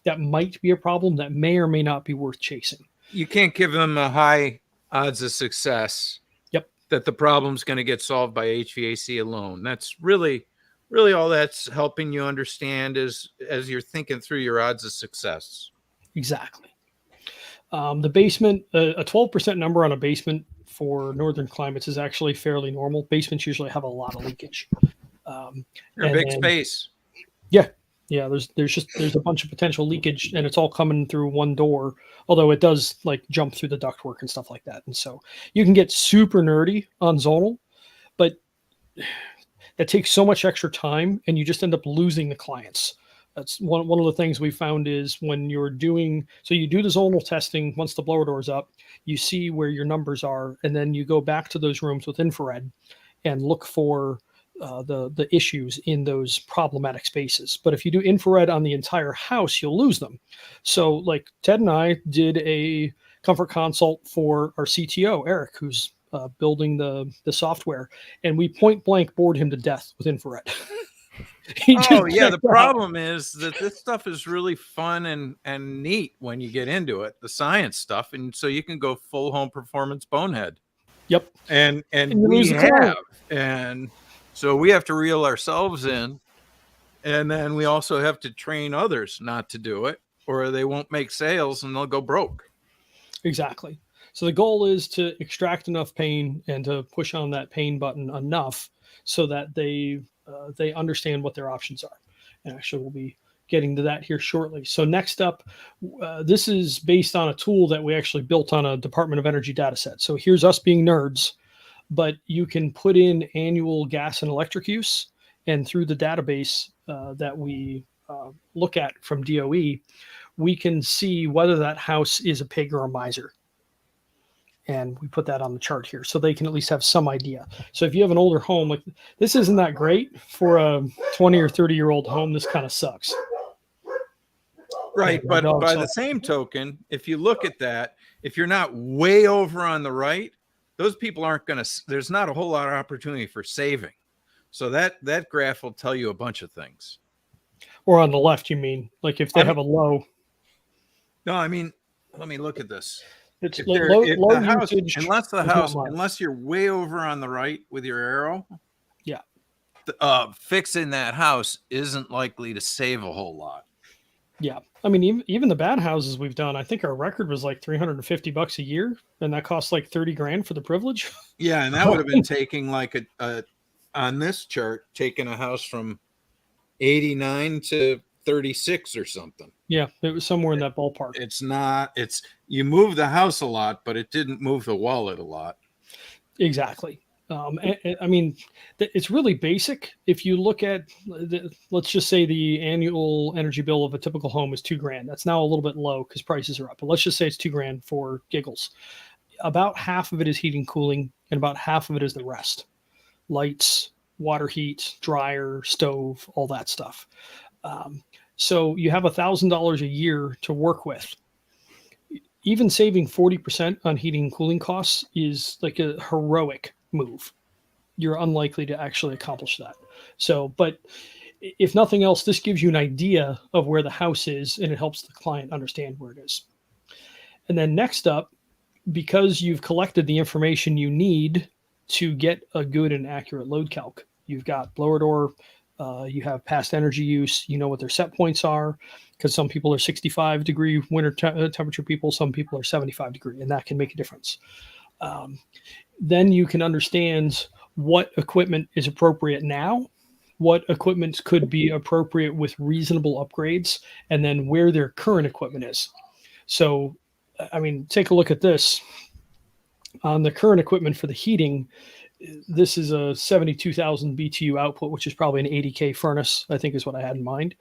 that might be a problem that may or may not be worth chasing. You can't give them a high odds of success. Yep. That the problem's going to get solved by HVAC alone. That's really all that's helping you understand as you're thinking through your odds of success. Exactly. The basement, a 12% number on a basement for northern climates is actually fairly normal. Basements usually have a lot of leakage. You're a big space. Yeah. There's a bunch of potential leakage, and it's all coming through one door, although it does like jump through the ductwork and stuff like that. And so you can get super nerdy on zonal, but it takes so much extra time, and you just end up losing the clients. That's one of the things we found is when you're doing, so you do the zonal testing once the blower door's up, you see where your numbers are, and then you go back to those rooms with infrared and look for the issues in those problematic spaces. But if you do infrared on the entire house, you'll lose them. So like Ted and I did a comfort consult for our CTO, Eric, who's building the software, and we point blank bored him to death with infrared. The problem is that this stuff is really fun and neat when you get into it, the science stuff, and so you can go full home performance bonehead. Yep. And you we lose the have, client. and so we have to reel ourselves in, and then we also have to train others not to do it, or they won't make sales and they'll go broke. Exactly. So the goal is to extract enough pain and to push on that pain button enough so that they understand what their options are. And actually, we'll be getting to that here shortly. So next up, this is based on a tool that we actually built on a Department of Energy data set. So here's us being nerds, but you can put in annual gas and electric use, and through the database that we look at from DOE, we can see whether that house is a pig or a miser. And we put that on the chart here so they can at least have some idea. So if you have an older home, like this isn't that great for a 20 or 30-year-old home. This kind of sucks. Right. But by the same token, if you look at that, if you're not way over on the right, those people aren't going to, there's not a whole lot of opportunity for saving. So that graph will tell you a bunch of things. Or on the left, you mean? Like if they have a low. No, I mean, let me look at this. It's If low the house, usage. unless you're way over on the right with your arrow, yeah, fixing that house isn't likely to save a whole lot. Yeah, I mean, even the bad houses we've done, I think our record was like $350 a year, and that costs like 30 grand for the privilege. Yeah, and that would have been taking like on this chart, taking a house from 89 to 36 or something. Yeah, it was somewhere in that ballpark. You move the house a lot, but it didn't move the wallet a lot. Exactly. I mean, it's really basic. If you look at, let's just say the annual energy bill of a typical home is $2,000. That's now a little bit low because prices are up, but let's just say it's $2,000 for giggles. About half of it is heating, cooling, and about half of it is the rest: lights, water heat, dryer, stove, all that stuff. So you have $1,000 a year to work with. Even saving 40% on heating and cooling costs is like a heroic move. You're unlikely to actually accomplish that. So, but if nothing else, this gives you an idea of where the house is, and it helps the client understand where it is. And then next up, because you've collected the information you need to get a good and accurate load calc. You've got blower door, you have past energy use, you know what their set points are, because some people are 65 degree winter temperature people, some people are 75 degree, and that can make a difference. Then you can understand what equipment is appropriate now, what equipment could be appropriate with reasonable upgrades, and then where their current equipment is. So, I mean, take a look at this. On the current equipment for the heating, this is a 72,000 BTU output, which is probably an 80K furnace, I think is what I had in mind.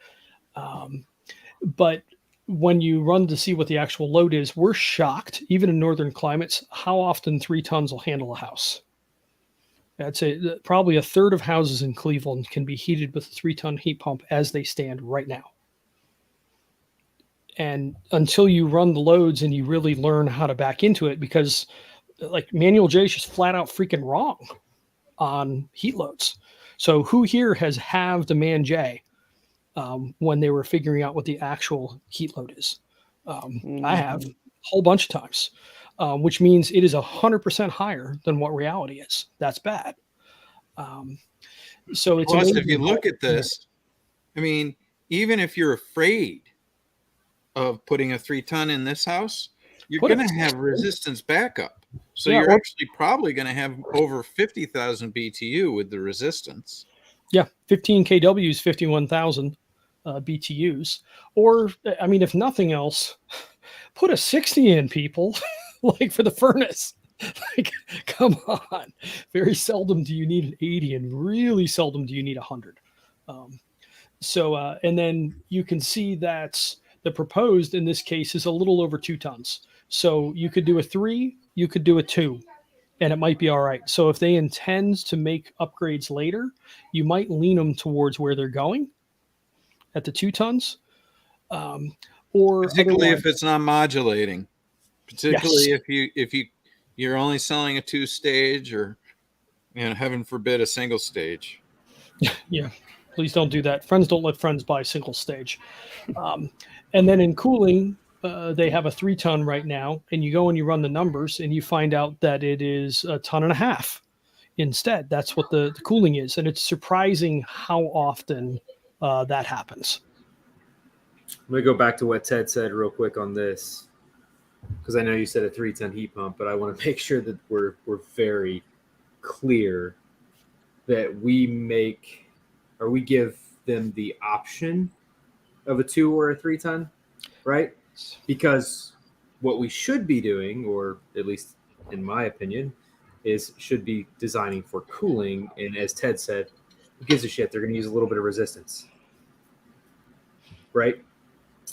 But when you run to see what the actual load is, we're shocked, even in northern climates, how often 3 tons will handle a house. I'd say that probably a third of houses in Cleveland can be heated with a 3-ton heat pump as they stand right now. And until you run the loads and you really learn how to back into it, because like Manual J is just flat out freaking wrong on heat loads. So who here has halved a Man J when they were figuring out what the actual heat load is? I have a whole bunch of times, which means it is 100% higher than what reality is. That's bad. So it's plus, if you look at this, I mean, even if you're afraid of putting a 3-ton in this house, you're going to have resistance backup. So you're actually probably going to have over 50,000 BTU with the resistance. Yeah, 15 kW is 51,000 BTUs. Or, I mean, if nothing else, put a 60 in, people, like for the furnace. Like, come on. Very seldom do you need an 80, and really seldom do you need 100. And then you can see that the proposed in this case is a little over 2 tons. So you could do a 3, you could do a 2, and it might be all right. So if they intend to make upgrades later, you might lean them towards where they're going at the 2 tons. Or particularly if it's not modulating, particularly if you're only selling a 2-stage, or, you know, heaven forbid, a single stage. Yeah, please don't do that. Friends don't let friends buy single stage. And then in cooling, they have a 3-ton right now, and you go and you run the numbers and you find out that it is 1.5 tons instead. That's what the cooling is. And it's surprising how often that happens. Let me go back to what Ted said real quick on this, because I know you said a 3-ton heat pump, but I want to make sure that we're very clear that we give them the option of a 2 or a 3-ton, right? Because what we should be doing, or at least in my opinion, should be designing for cooling. And as Ted said, who gives a shit? They're going to use a little bit of resistance, right?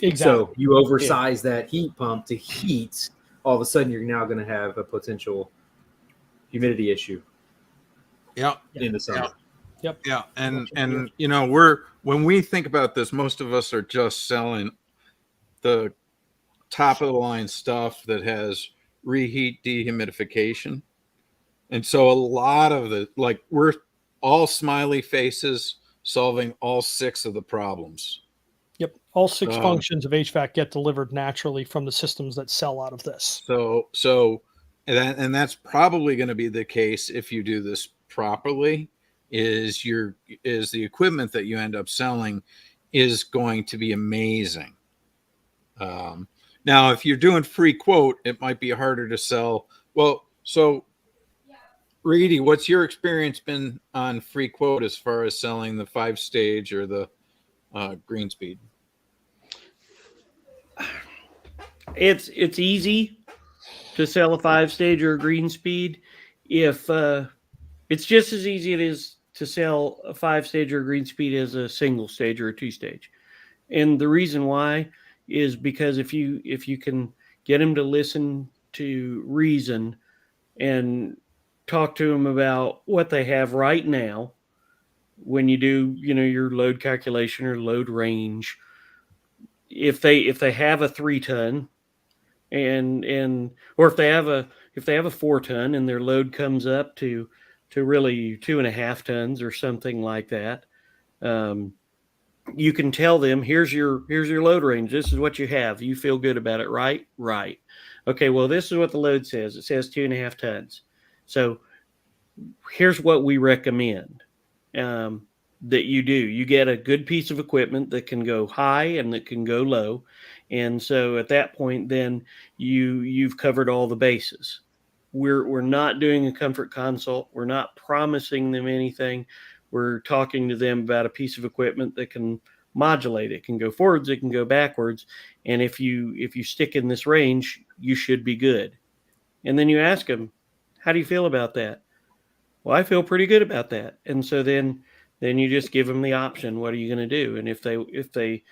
Exactly. So you oversize that heat pump to heat, all of a sudden you're now going to have a potential humidity issue. Yeah. In the summer. Yep. Yeah. And you know, when we think about this, most of us are just selling the top of the line stuff that has reheat dehumidification. And so a lot of we're all smiley faces solving all 6 of the problems. Yep. All 6 functions of HVAC get delivered naturally from the systems that sell out of this. And that's probably going to be the case if you do this properly, is the equipment that you end up selling is going to be amazing. Now, if you're doing free quote, it might be harder to sell. Well, so Reedy, what's your experience been on free quote as far as selling the 5-stage or the green speed? It's easy to sell a 5-stage or a green speed. If it's just as easy it is to sell a 5-stage or a green speed as a single stage or a 2-stage. And the reason why is because if you can get them to listen to reason and talk to them about what they have right now, when you do, your load calculation or load range, if they have a 3-ton or if they have a 4-ton and their load comes up to really 2.5 tons or something like that, you can tell them, here's your load range. This is what you have. You feel good about it, right? Right. Okay. Well, this is what the load says. It says 2.5 tons. So here's what we recommend that you do. You get a good piece of equipment that can go high and that can go low. And so at that point, then you've covered all the bases. We're not doing a comfort consult. We're not promising them anything. We're talking to them about a piece of equipment that can modulate. It can go forwards, it can go backwards. And if you stick in this range, you should be good. And then you ask them, how do you feel about that? Well, I feel pretty good about that. And so then you just give them the option. What are you going to do? And if they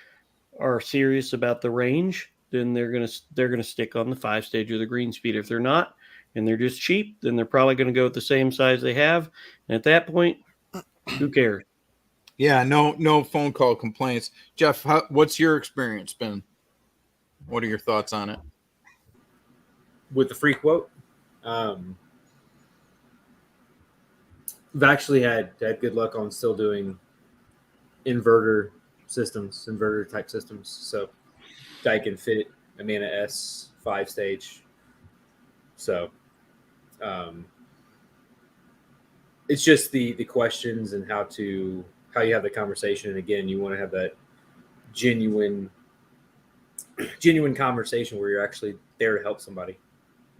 are serious about the range, then they're going to stick on the 5-stage or the green speed. If they're not, and they're just cheap, then they're probably going to go with the same size they have. And at that point, who cares? Yeah, no phone call complaints. Jeff, what's your experience been? What are your thoughts on it? With the free quote, I've actually had good luck on still doing inverter type systems. So I can fit a Mana S 5-stage. So it's just the questions and how you have the conversation. And again, you want to have that genuine conversation where you're actually there to help somebody.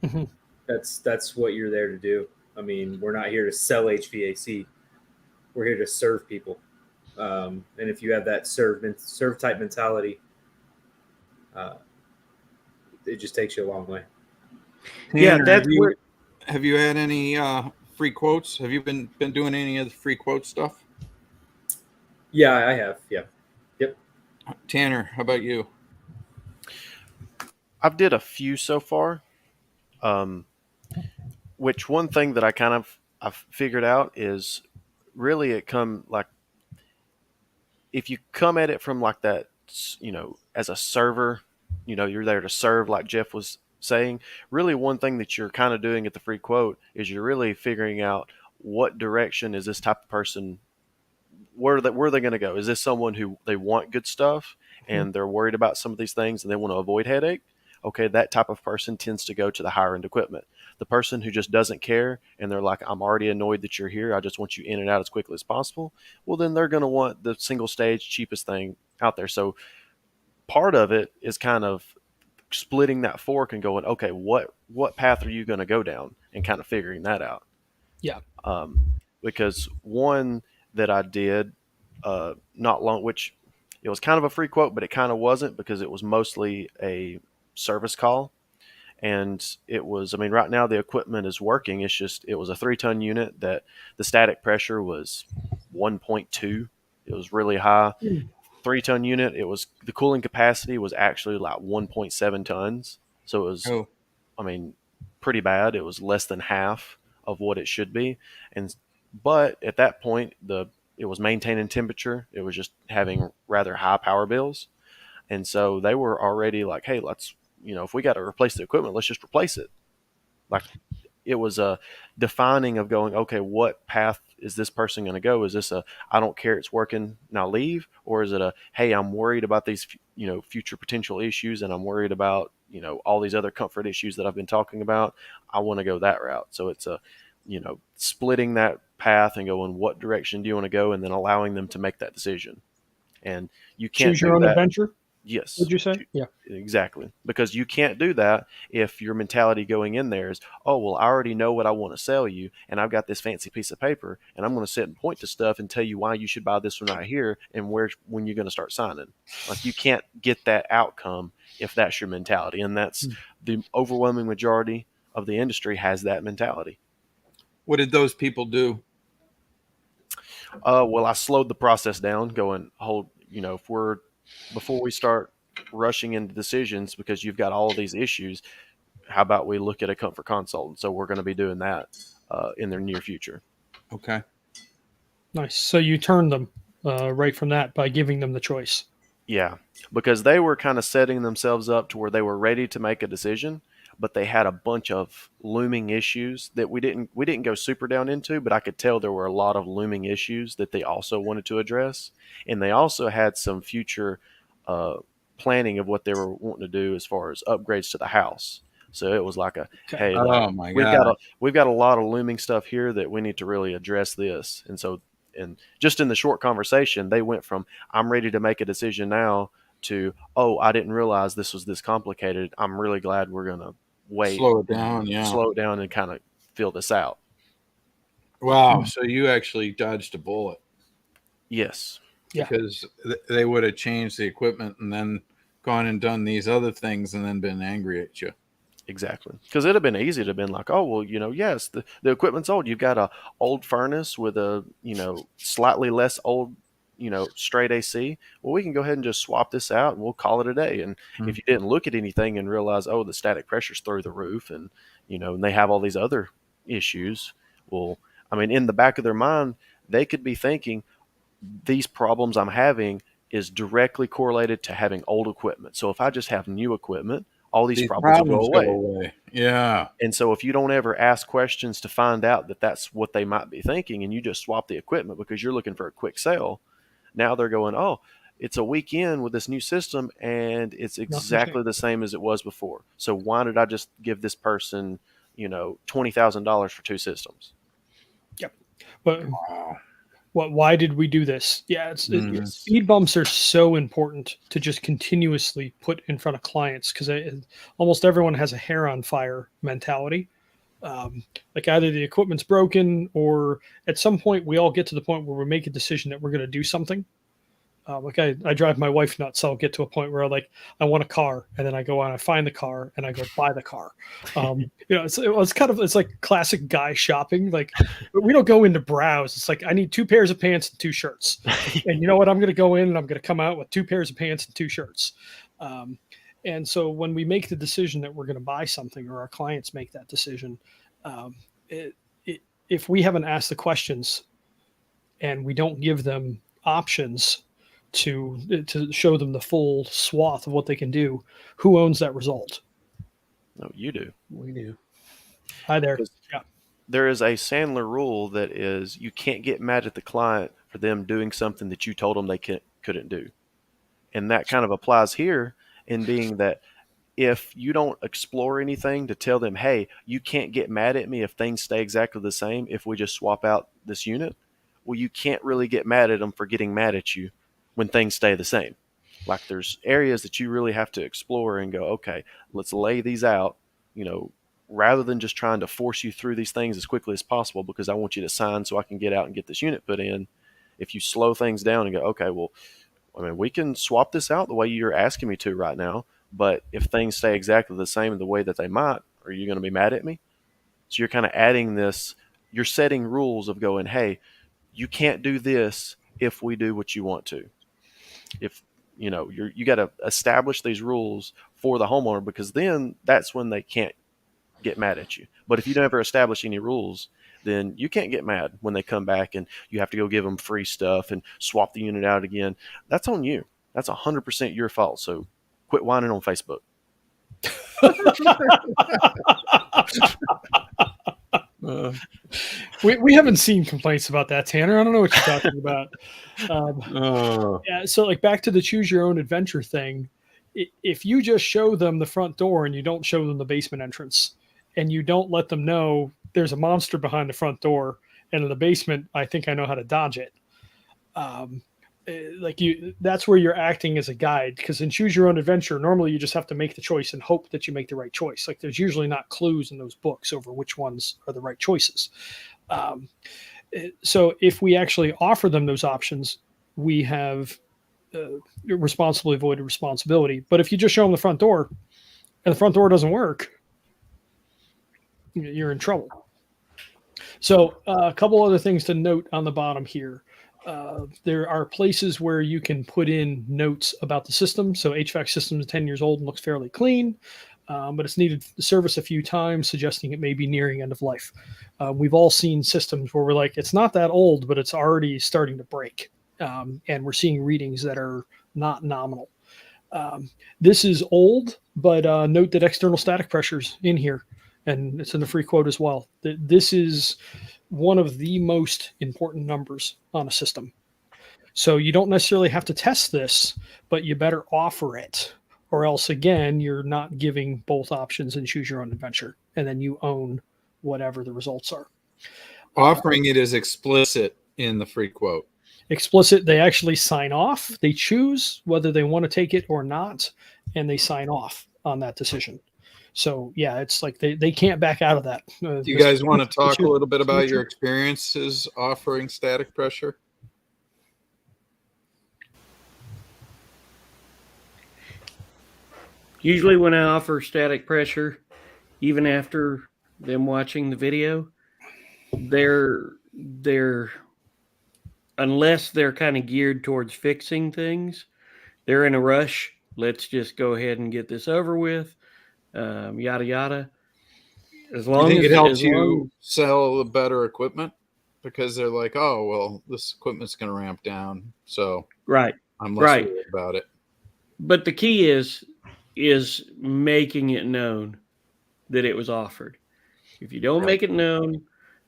Mm-hmm. That's what you're there to do. I mean, we're not here to sell HVAC. We're here to serve people. And if you have that serve type mentality, it just takes you a long way. Yeah, that's where. Have you had any free quotes? Have you been doing any of the free quote stuff? Yeah, I have. Yeah. Yep. Tanner, how about you? I've did a few so far. Which one thing that I've figured out is really if you come at it from like that, as a server, you're there to serve, like Jeff was saying. Really, one thing that you're kind of doing at the free quote is you're really figuring out what direction is this type of person, where are they going to go? Is this someone who they want good stuff and they're worried about some of these things and they want to avoid headache? Okay, that type of person tends to go to the higher end equipment. The person who just doesn't care and they're like, I'm already annoyed that you're here, I just want you in and out as quickly as possible. Well, then they're going to want the single stage, cheapest thing out there. So part of it is kind of splitting that fork and going, okay, what path are you going to go down, and kind of figuring that out. Yeah. Because one that I did not long, which it was kind of a free quote, but it kind of wasn't, because it was mostly a service call. And it was, right now the equipment is working. It's just, it was a 3-ton unit that the static pressure was 1.2. It was really high. 3-ton unit. It was, the cooling capacity was actually like 1.7 tons. So it was, pretty bad. It was less than half of what it should be. But at that point, it was maintaining temperature. It was just having rather high power bills. And so they were already like, hey, let's, if we got to replace the equipment, let's just replace it. Like, it was a defining of going, okay, what path is this person going to go? Is this I don't care, it's working, now leave? Or is it hey, I'm worried about these, future potential issues, and I'm worried about, all these other comfort issues that I've been talking about. I want to go that route. So it's splitting that path and going, what direction do you want to go? And then allowing them to make that decision. And you can't choose your own adventure. Yes. Would you say? Yeah. Exactly. Because you can't do that if your mentality going in there is, oh, well, I already know what I want to sell you, and I've got this fancy piece of paper, and I'm going to sit and point to stuff and tell you why you should buy this one right here and when you're going to start signing. Like, you can't get that outcome if that's your mentality. And that's the overwhelming majority of the industry has that mentality. What did those people do? Well, I slowed the process down, going, before we start rushing into decisions, because you've got all of these issues, how about we look at a comfort consult? And so we're going to be doing that in the near future. Okay. Nice. So you turned them right from that by giving them the choice. Yeah, because they were kind of setting themselves up to where they were ready to make a decision, but they had a bunch of looming issues that we didn't go super down into, but I could tell there were a lot of looming issues that they also wanted to address. And they also had some future planning of what they were wanting to do as far as upgrades to the house. So it was like a, Okay. hey, Oh like, my we've God. got a lot of looming stuff here that we need to really address this. And so, and just in the short conversation, they went from I'm ready to make a decision now to, oh, I didn't realize this was this complicated. I'm really glad we're gonna wait, Slow it down. Yeah. slow it down, and kind of feel this out. Wow. So you actually dodged a bullet Yes. Yeah. because they would have changed the equipment and then gone and done these other things and then been angry at you. Exactly, because it'd have been easy to have been like, oh well, yes, the equipment's old. You've got a old furnace with a slightly less old straight AC. Well, we can go ahead and just swap this out and we'll call it a day. And if you didn't look at anything and realize, oh, the static pressure's through the roof, and and they have all these other issues. Well, I mean, in the back of their mind, they could be thinking these problems I'm having is directly correlated to having old equipment. So if I just have new equipment, all these problems will go away. Yeah. And so if you don't ever ask questions to find out that that's what they might be thinking, and you just swap the equipment because you're looking for a quick sale, now they're going, oh, it's a weekend with this new system and it's exactly the same as it was before. So why did I just give this person, $20,000 for two systems? Yep. But Wow. why did we do this? Yeah, speed bumps are so important to just continuously put in front of clients because almost everyone has a hair on fire mentality. Like either the equipment's broken or at some point we all get to the point where we make a decision that we're going to do something. Like I drive my wife nuts. So I'll get to a point where I want a car, and then I go out, I find the car, and I go buy the car. It's like classic guy shopping. Like we don't go into browse. It's like I need 2 pairs of pants and 2 shirts, and you know what? I'm going to go in and I'm going to come out with 2 pairs of pants and 2 shirts. And so when we make the decision that we're going to buy something, or our clients make that decision, if we haven't asked the questions and we don't give them options to show them the full swath of what they can do, who owns that result? No, you do. We do. Hi there. Yeah. There is a Sandler rule that is you can't get mad at the client for them doing something that you told them they couldn't do. And that kind of applies here in being that if you don't explore anything to tell them, hey, you can't get mad at me if things stay exactly the same if we just swap out this unit, well, you can't really get mad at them for getting mad at you when things stay the same. Like there's areas that you really have to explore and go, okay, let's lay these out, rather than just trying to force you through these things as quickly as possible because I want you to sign so I can get out and get this unit put in. If you slow things down and go, okay, well, I mean, we can swap this out the way you're asking me to right now, but if things stay exactly the same in the way that they might, are you going to be mad at me? So you're kind of adding this, you're setting rules of going, hey, you can't do this if we do what you want to. If you got to establish these rules for the homeowner, because then that's when they can't get mad at you. But if you never establish any rules, then you can't get mad when they come back and you have to go give them free stuff and swap the unit out again. That's on you. That's 100% your fault. So quit whining on Facebook. We haven't seen complaints about that, Tanner. I don't know what you're talking about. Yeah, so like back to the choose your own adventure thing. If you just show them the front door and you don't show them the basement entrance, and you don't let them know there's a monster behind the front door, and in the basement, I think I know how to dodge it. That's where you're acting as a guide, because in choose your own adventure, normally you just have to make the choice and hope that you make the right choice. Like there's usually not clues in those books over which ones are the right choices. So if we actually offer them those options, we have responsibly avoided responsibility. But if you just show them the front door and the front door doesn't work, you're in trouble. So a couple other things to note on the bottom here. There are places where you can put in notes about the system. So HVAC system is 10 years old and looks fairly clean, but it's needed service a few times, suggesting it may be nearing end of life. We've all seen systems where we're like, it's not that old, but it's already starting to break. And we're seeing readings that are not nominal. This is old, but note that external static pressure's in here, and it's in the free quote as well. This is one of the most important numbers on a system. So you don't necessarily have to test this, but you better offer it, or else again, you're not giving both options and choose your own adventure. And then you own whatever the results are. Offering it is explicit in the free quote. Explicit, they actually sign off. They choose whether they want to take it or not, and they sign off on that decision. So yeah, it's like they can't back out of that. Do you guys want to talk a little bit about your experiences offering static pressure? Usually when I offer static pressure, even after them watching the video, they're unless they're kind of geared towards fixing things, they're in a rush. Let's just go ahead and get this over with. Yada yada. As long You think as it helps as you long- sell the better equipment because they're like, oh well, this equipment's going to ramp down, so right. I'm less Right. worried about it. But the key is making it known that it was offered. If you don't Right. make it known,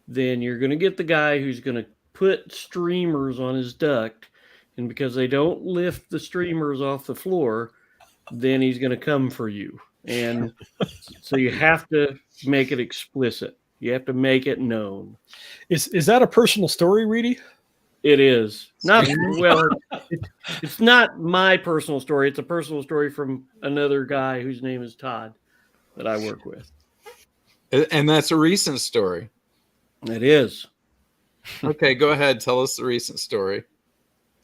then you're going to get the guy who's going to put streamers on his duct, and because they don't lift the streamers off the floor, then he's going to come for you. And so you have to make it explicit. You have to make it known. Is that a personal story, Reedy? It is not well. It's not my personal story. It's a personal story from another guy whose name is Todd that I work with. And that's a recent story. It is. Okay, go ahead. Tell us the recent story.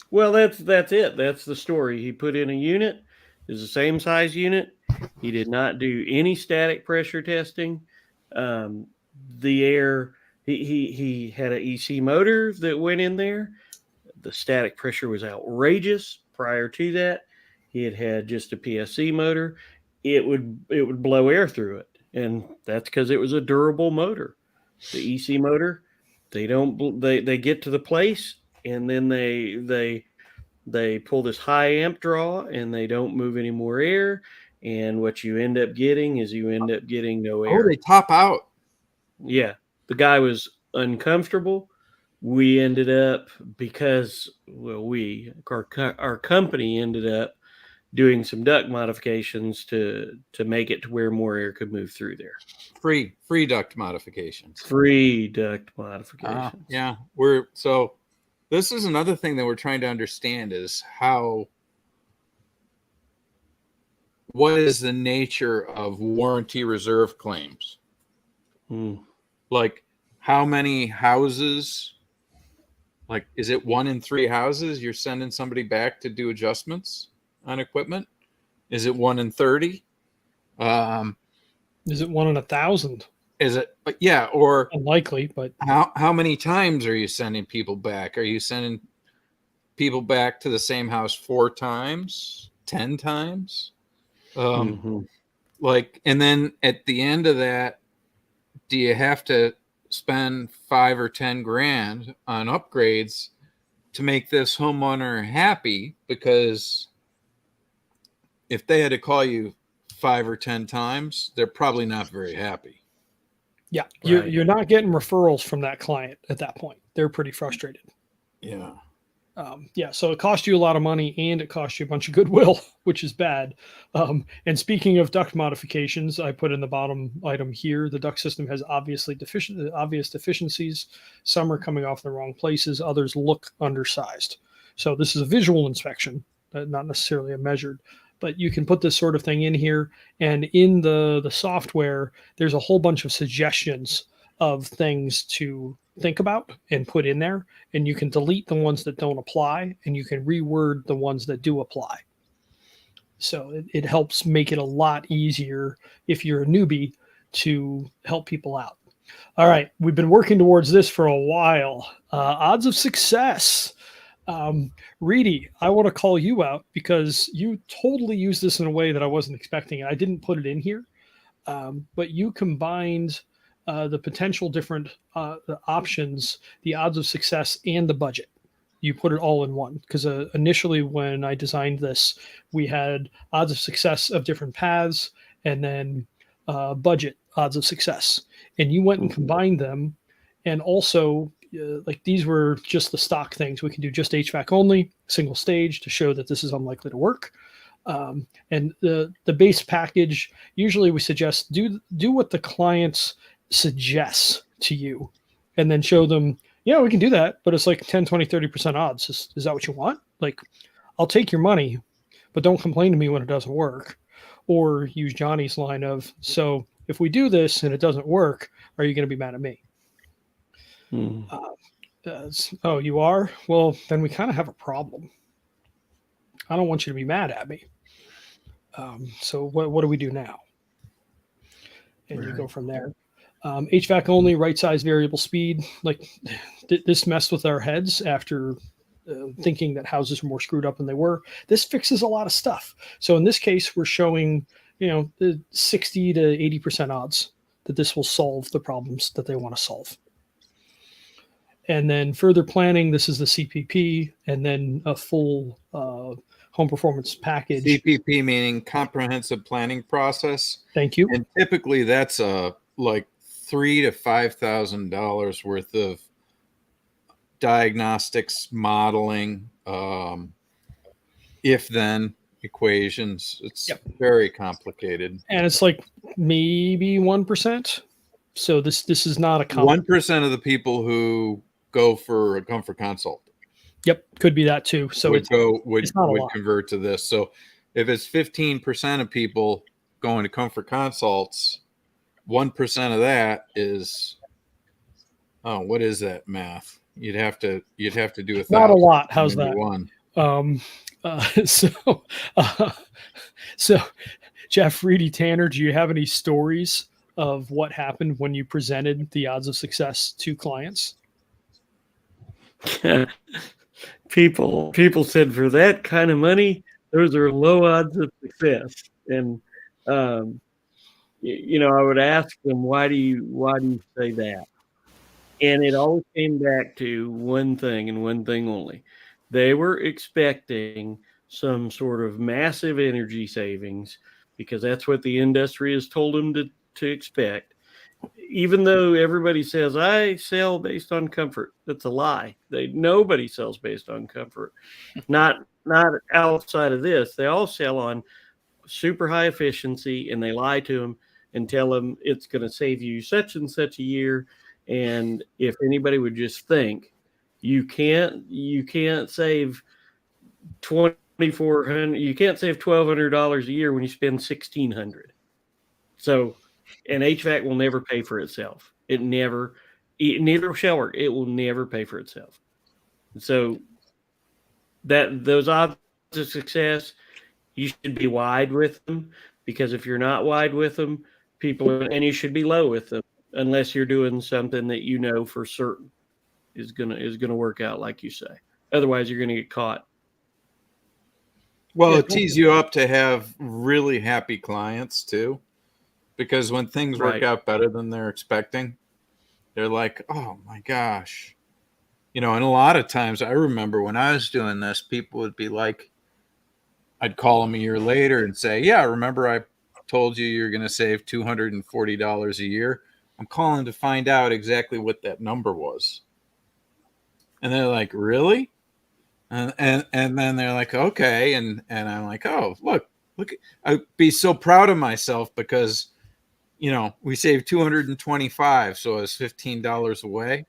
Well, that's it. That's the story. He put in a unit. It's the same size unit. He did not do any static pressure testing. The air. He had an EC motor that went in there. The static pressure was outrageous. Prior to that, he had just a PSC motor. It would blow air through it, and that's because it was a durable motor. The EC motor, they get to the place, and then they pull this high amp draw, and they don't move any more air. And what you end up getting is no air. Oh, they top out. Yeah, the guy was uncomfortable. We ended up our company ended up doing some duct modifications to make it to where more air could move through there. Free duct modifications. Free duct modifications. Yeah, so this is another thing that we're trying to understand is what is the nature of warranty reserve claims? Like how many houses, like is it 1 in 3 houses you're sending somebody back to do adjustments on equipment? Is it 1 in 30? Is it 1 in 1,000? Is it, yeah, or Unlikely, but how many times are you sending people back? Are you sending people back to the same house 4 times, 10 times? Like, and then at the end of that, do you have to spend 5 or 10 grand on upgrades to make this homeowner happy? Because if they had to call you 5 or 10 times, they're probably not very happy. yeah, Right. you're not getting referrals from that client at that point. They're pretty frustrated. Yeah. So it cost you a lot of money and it cost you a bunch of goodwill, which is bad. And speaking of duct modifications, I put in the bottom item here. The duct system has obvious deficiencies. Some are coming off the wrong places. Others look undersized. So this is a visual inspection, not necessarily a measured. But you can put this sort of thing in here. And in the software, there's a whole bunch of suggestions of things to think about and put in there. And you can delete the ones that don't apply, and you can reword the ones that do apply. So it helps make it a lot easier if you're a newbie to help people out. All right, we've been working towards this for a while. Odds of success. Reedy, I want to call you out because you totally used this in a way that I wasn't expecting. I didn't put it in here, but you combined the potential different the options, the odds of success, and the budget. You put it all in one because initially when I designed this, we had odds of success of different paths and then budget odds of success. And you went and combined them. And also, like these were just the stock things. We can do just HVAC only, single stage to show that this is unlikely to work. And the base package, usually we suggest do what the client suggests to you, and then show them, yeah, we can do that, but it's like 10, 20, 30% odds. Is that what you want? Like, I'll take your money, but don't complain to me when it doesn't work. Or use Johnny's line of, so if we do this and it doesn't work, are you going to be mad at me? Oh, you are? Well, then we kind of have a problem. I don't want you to be mad at me. So what do we do now? And you go from there. HVAC only, right size, variable speed. Like this messed with our heads after thinking that houses were more screwed up than they were. This fixes a lot of stuff. So in this case, we're showing, 60 to 80% odds that this will solve the problems that they want to solve. And then further planning, this is the CPP, and then a full home performance package. CPP meaning comprehensive planning process. Thank you. And typically that's like $3,000 to $5,000 worth of diagnostics, modeling, if-then equations. It's very complicated. And it's like maybe 1%. So this is not a 1% of the people who go for a comfort consult. Yep, could be that too. So would convert to this. So if it's 15% of people going to comfort consults, 1% of that is, what is that math? You'd have to do 1,000. Not a lot. How's that? One. So Jeff, Reedy, Tanner, do you have any stories of what happened when you presented the odds of success to clients? People said for that kind of money, those are low odds of success. And I would ask them, why do you say that? And it always came back to one thing and one thing only. They were expecting some sort of massive energy savings because that's what the industry has told them to expect. Even though everybody says, I sell based on comfort, that's a lie. Nobody sells based on comfort. Not outside of this. They all sell on super high efficiency, and they lie to them and tell them it's going to save you such and such a year. And if anybody would just think, you can't save $2,400, you can't save $1,200 a year when you spend $1,600. So, and HVAC will never pay for itself. Neither shall work. It will never pay for itself. So those odds of success, you should be wide with them, because if you're not wide with them, and you should be low with them, unless you're doing something that for certain is gonna work out like you say. Otherwise, you're gonna get caught. Well, it tees you up to have really happy clients too, because when things work out better than they're expecting, they're like, "Oh my gosh," and a lot of times, I remember when I was doing this, people would be like, I'd call them a year later and say, "Yeah, remember I told you you're going to save $240 a year? I'm calling to find out exactly what that number was." And they're like, "Really?" And then they're like, "Okay." And I'm like, "Oh, look, I'd be so proud of myself because, we saved $225. So it was $15 away."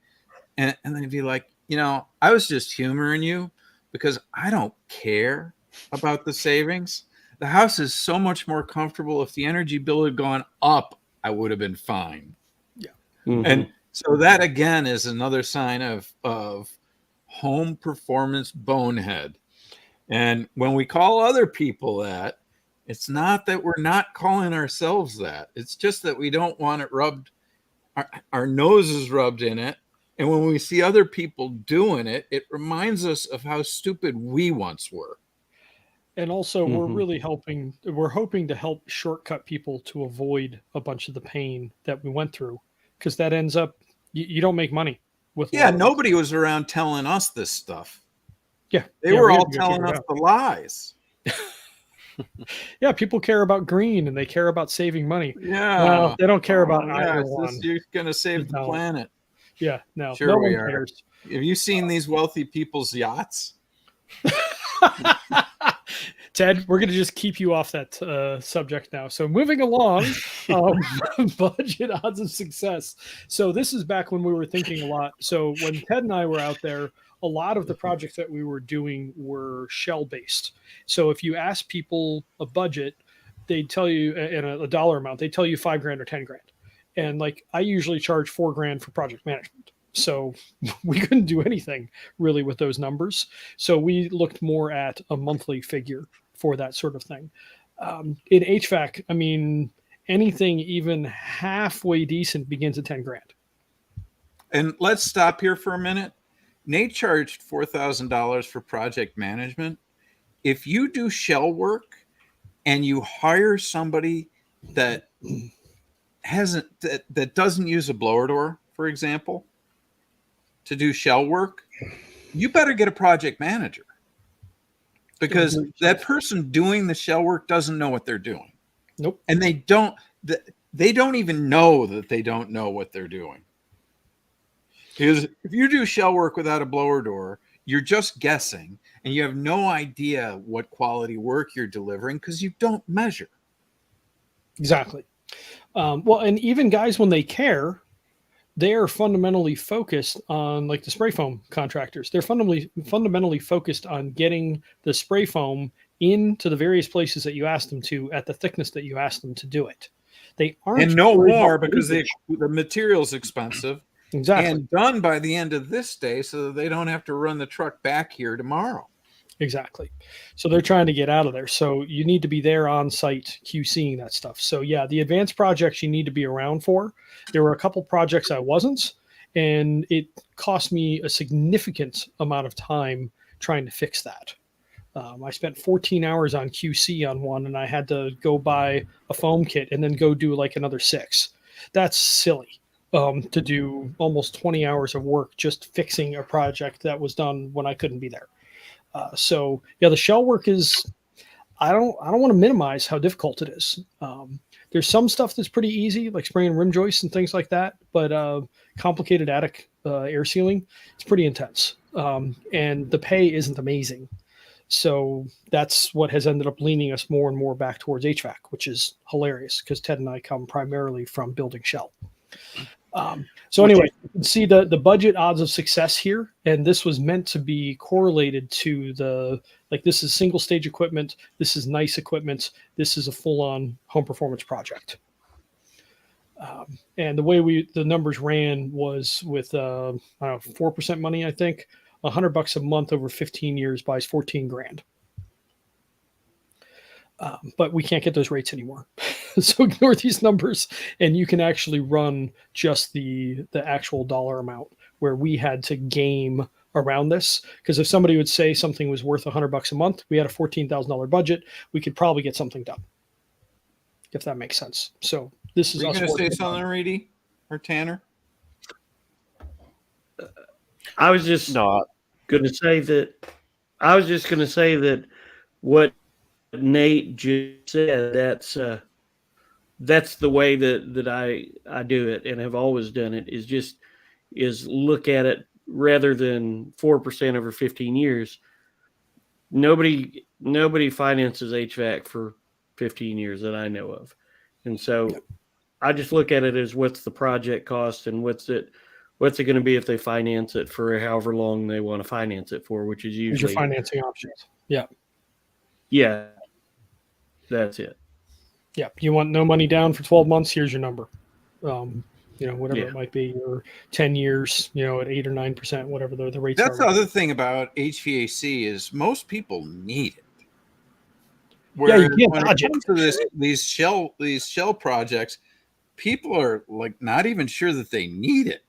And they'd be like, "I was just humoring you because I don't care about the savings. The house is so much more comfortable. If the energy bill had gone up, I would have been fine." Yeah. Mm-hmm. And so that again is another sign of home performance bonehead. And when we call other people that, it's not that we're not calling ourselves that. It's just that we don't want it rubbed, our noses rubbed in it. And when we see other people doing it, it reminds us of how stupid we once were. And also, we're hoping to help shortcut people to avoid a bunch of the pain that we went through, because that ends up, you don't make money with. Yeah, nobody was around telling us this stuff. Yeah. They were all telling us the lies. Yeah, people care about green and they care about saving money. Yeah. Well, they don't care about either one. You're going to save the planet. Yeah, no. Sure, no we one are. cares. Have you seen these wealthy people's yachts? Ted, we're going to just keep you off that subject now. So moving along, budget odds of success. So this is back when we were thinking a lot. So when Ted and I were out there, a lot of the projects that we were doing were shell based. So if you ask people a budget, they'd tell you in a dollar amount, they tell you $5,000 or $10,000. And like I usually charge $4,000 for project management. So we couldn't do anything really with those numbers. So we looked more at a monthly figure for that sort of thing. In HVAC, I mean, anything even halfway decent begins at $10,000. And let's stop here for a minute. Nate charged $4,000 for project management. If you do shell work and you hire somebody that that doesn't use a blower door, for example, to do shell work, you better get a project manager, because that person doing the shell work doesn't know what they're doing. Nope. And they don't even know that they don't know what they're doing. Because if you do shell work without a blower door, you're just guessing and you have no idea what quality work you're delivering because you don't measure. Exactly. Well, and even guys, when they care, they are fundamentally focused on, like the spray foam contractors. They're fundamentally focused on getting the spray foam into the various places that you ask them to at the thickness that you ask them to do it. They aren't, and no more, because the material's expensive. Exactly. And done by the end of this day so that they don't have to run the truck back here tomorrow. Exactly. So they're trying to get out of there. So you need to be there on site QCing that stuff. So yeah, the advanced projects you need to be around for. There were a couple projects I wasn't, and it cost me a significant amount of time trying to fix that. I spent 14 hours on QC on one, and I had to go buy a foam kit and then go do like another 6. That's silly. To do almost 20 hours of work just fixing a project that was done when I couldn't be there. So yeah, the shell work is, I don't want to minimize how difficult it is. There's some stuff that's pretty easy, like spraying rim joists and things like that, but complicated attic air sealing, it's pretty intense. And the pay isn't amazing. So that's what has ended up leaning us more and more back towards HVAC, which is hilarious because Ted and I come primarily from building shell. So anyway, you can see the budget odds of success here, and this was meant to be correlated to this is single stage equipment, this is nice equipment, this is a full-on home performance project. And the way the numbers ran was with 4% money, I think, $100 a month over 15 years buys $14,000. But we can't get those rates anymore. So ignore these numbers, and you can actually run just the actual dollar amount, where we had to game around this. Because if somebody would say something was worth $100 a month, we had a $14,000 budget, we could probably get something done, if that makes sense. So this is. Are you going to say something, Reedy or Tanner? I was just going to say that what Nate just said, that's the way that I do it and have always done it, is look at it rather than 4% over 15 years. Nobody finances HVAC for 15 years that I know of. And so I just look at it as what's the project cost and what's it going to be if they finance it for however long they want to finance it for, which is usually your financing options. Yeah. Yeah. That's it. Yeah. You want no money down for 12 months? Here's your number. Whatever it might be, or 10 years, at 8 or 9%, whatever the rates are. That's the other thing about HVAC is most people need it. You can't when dodge it comes to these shell projects, people are like not even sure that they need it.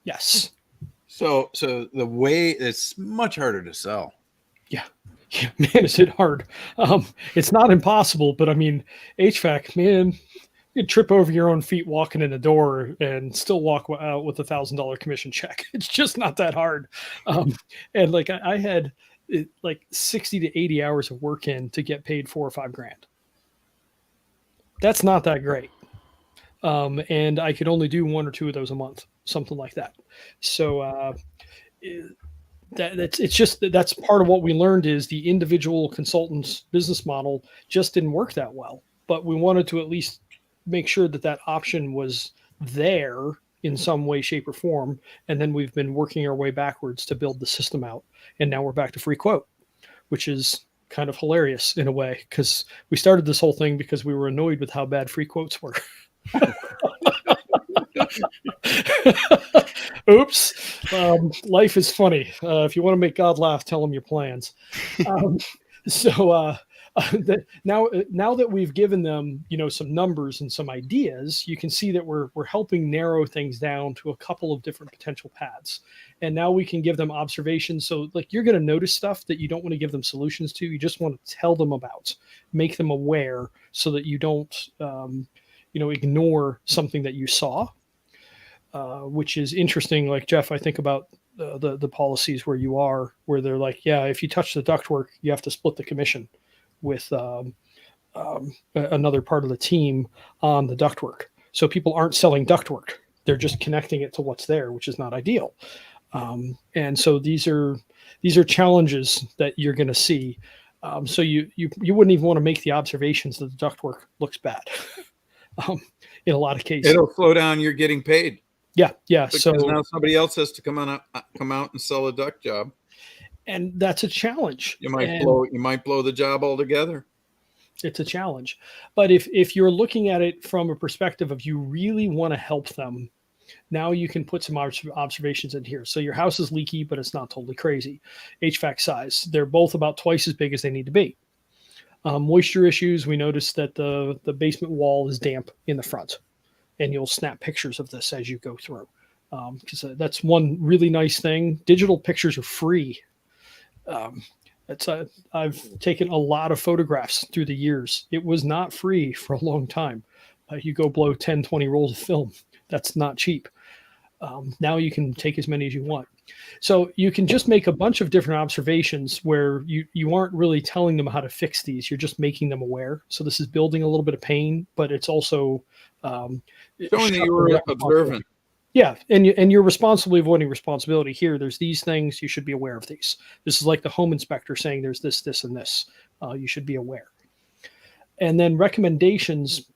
Yes. So the way it's much harder to sell. Yeah, man, is it hard? It's not impossible, but I mean, HVAC, man, you trip over your own feet walking in the door and still walk out with $1,000 commission check. It's just not that hard. And like I had like 60 to 80 hours of work in to get paid $4,000 or $5,000. That's not that great. And I could only do 1 or 2 of those a month, something like that. So That's part of what we learned is the individual consultant's business model just didn't work that well. But we wanted to at least make sure that option was there in some way, shape, or form. And then we've been working our way backwards to build the system out. And now we're back to free quote, which is kind of hilarious in a way, because we started this whole thing because we were annoyed with how bad free quotes were. Oops. Life is funny. If you want to make God laugh, tell him your plans. Now that we've given them, some numbers and some ideas, you can see that we're helping narrow things down to a couple of different potential paths. And now we can give them observations. So like you're going to notice stuff that you don't want to give them solutions to. You just want to tell them about, make them aware so that you don't, ignore something that you saw, which is interesting. Like Jeff, I think about the policies where they're like, yeah, if you touch the ductwork, you have to split the commission with another part of the team on the ductwork. So people aren't selling ductwork. They're just connecting it to what's there, which is not ideal. And so these are challenges that you're going to see. So you wouldn't even want to make the observations that the ductwork looks bad. In a lot of cases, it'll slow down your getting paid. Yeah. Because so now somebody else has to come out and sell a duct job. And that's a challenge. You might blow the job altogether. It's a challenge. But if you're looking at it from a perspective of you really want to help them, now you can put some observations in here. So your house is leaky, but it's not totally crazy. HVAC size, they're both about twice as big as they need to be. Moisture issues, we noticed that the basement wall is damp in the front. And you'll snap pictures of this as you go through. Because that's one really nice thing. Digital pictures are free. I've taken a lot of photographs through the years. It was not free for a long time. You go blow 10, 20 rolls of film. That's not cheap. Now you can take as many as you want. So you can just make a bunch of different observations where you aren't really telling them how to fix these. You're just making them aware. So this is building a little bit of pain, but it's also showing that you were observant. Yeah, and you're responsibly avoiding responsibility here. There's these things, you should be aware of these. This is like the home inspector saying there's this, this, and this. You should be aware. And then recommendations.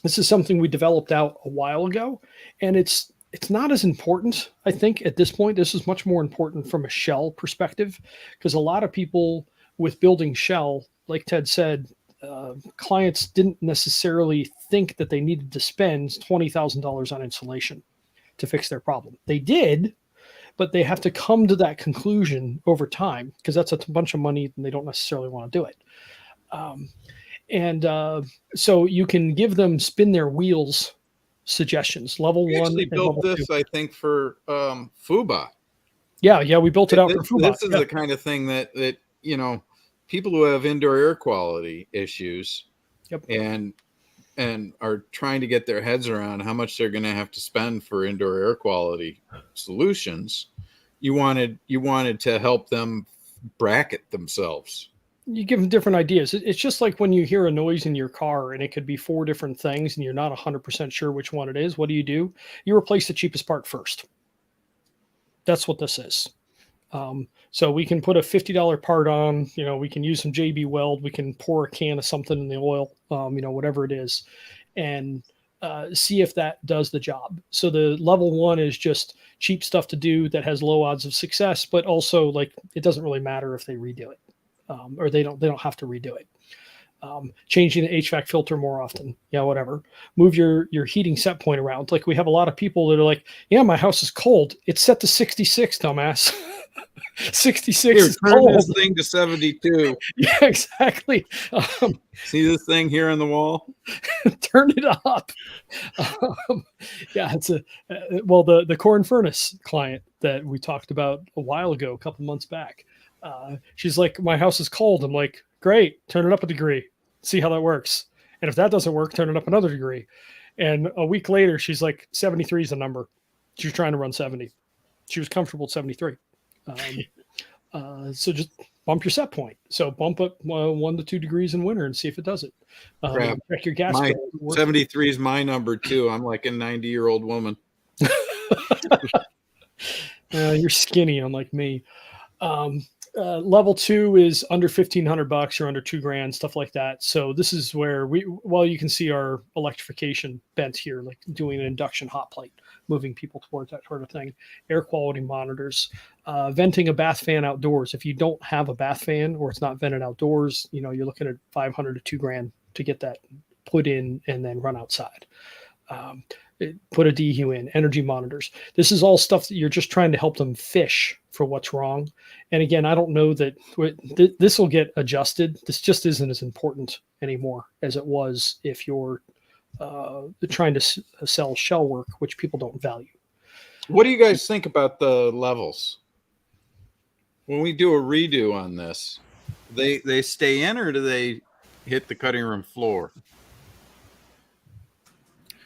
This is something we developed out a while ago, and it's not as important, I think, at this point. This is much more important from a shell perspective, because a lot of people with building shell, like Ted said, clients didn't necessarily think that they needed to spend $20,000 on insulation to fix their problem. They did, but they have to come to that conclusion over time, because that's a bunch of money and they don't necessarily want to do it. So you can give them spin their wheels suggestions. Level We one. actually and built level this, two. I think, for FUBA. Yeah, we built it out for FUBA. This is the kind of thing that people who have indoor air quality issues, Yep. and are trying to get their heads around how much they're going to have to spend for indoor air quality solutions. You wanted to help them bracket themselves. You give them different ideas. It's just like when you hear a noise in your car and it could be 4 different things and you're not 100% sure which one it is. What do? You replace the cheapest part first. That's what this is. So we can put a $50 part on, we can use some JB Weld, we can pour a can of something in the oil, whatever it is, and see if that does the job. So the level one is just cheap stuff to do that has low odds of success, but also like it doesn't really matter if they redo it, or they don't have to redo it. Changing the HVAC filter more often. Yeah, whatever. Move your heating set point around. Like we have a lot of people that are like, yeah, my house is cold. It's set to 66, dumbass. 66 Here, is turn cold. this thing to 72. Yeah, exactly. See this thing here on the wall? Turn it up. Yeah, it's the corn furnace client that we talked about a while ago, a couple months back. She's like, my house is cold. I'm like, great, turn it up a degree. See how that works. And if that doesn't work, turn it up another degree. And a week later, she's like, 73 is the number. She was trying to run 70. She was comfortable at 73. So just bump your set point. So bump up 1 to 2 degrees in winter and see if it does it. Check your gas. My 73 is my number too. I'm like a 90-year-old woman. You're skinny, unlike me. Level 2 is under $1,500 or under $2,000, stuff like that. So this is where you can see our electrification bent here, like doing an induction hot plate, moving people towards that sort of thing. Air quality monitors, venting a bath fan outdoors. If you don't have a bath fan or it's not vented outdoors, you're looking at $500 to $2,000 to get that put in and then run outside. Put a DHU in, energy monitors. This is all stuff that you're just trying to help them fish for what's wrong. And again, I don't know that this will get adjusted. This just isn't as important anymore as it was if you're trying to sell shell work, which people don't value. What do you guys think about the levels? When we do a redo on this, they stay in or do they hit the cutting room floor?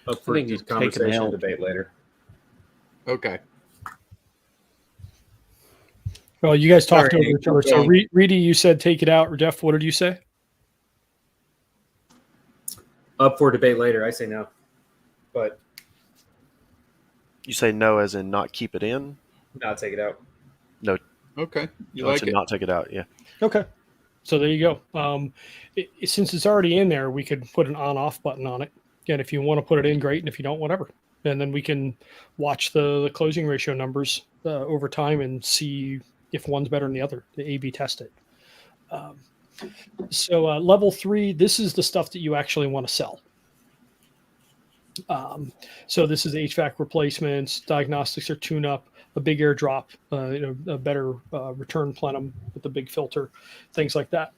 Up for conversation and debate later. Okay. Well, you guys talked Sorry, over each other. So, Reedy, you said take it out. Or Jeff, what did you say? Up for debate later. I say no. But You say no as in not keep it in? not take it out. No. Okay. You No, like as in it? not take it out, yeah. Okay. So there you go. Since it's already in there, we could put an on-off button on it. And if you want to put it in, great. And if you don't, whatever. And then we can watch the closing ratio numbers over time and see if one's better than the other, the A/B test it. So level 3, this is the stuff that you actually want to sell. So this is HVAC replacements, diagnostics or tune-up, a big air drop, a better return plenum with the big filter, things like that.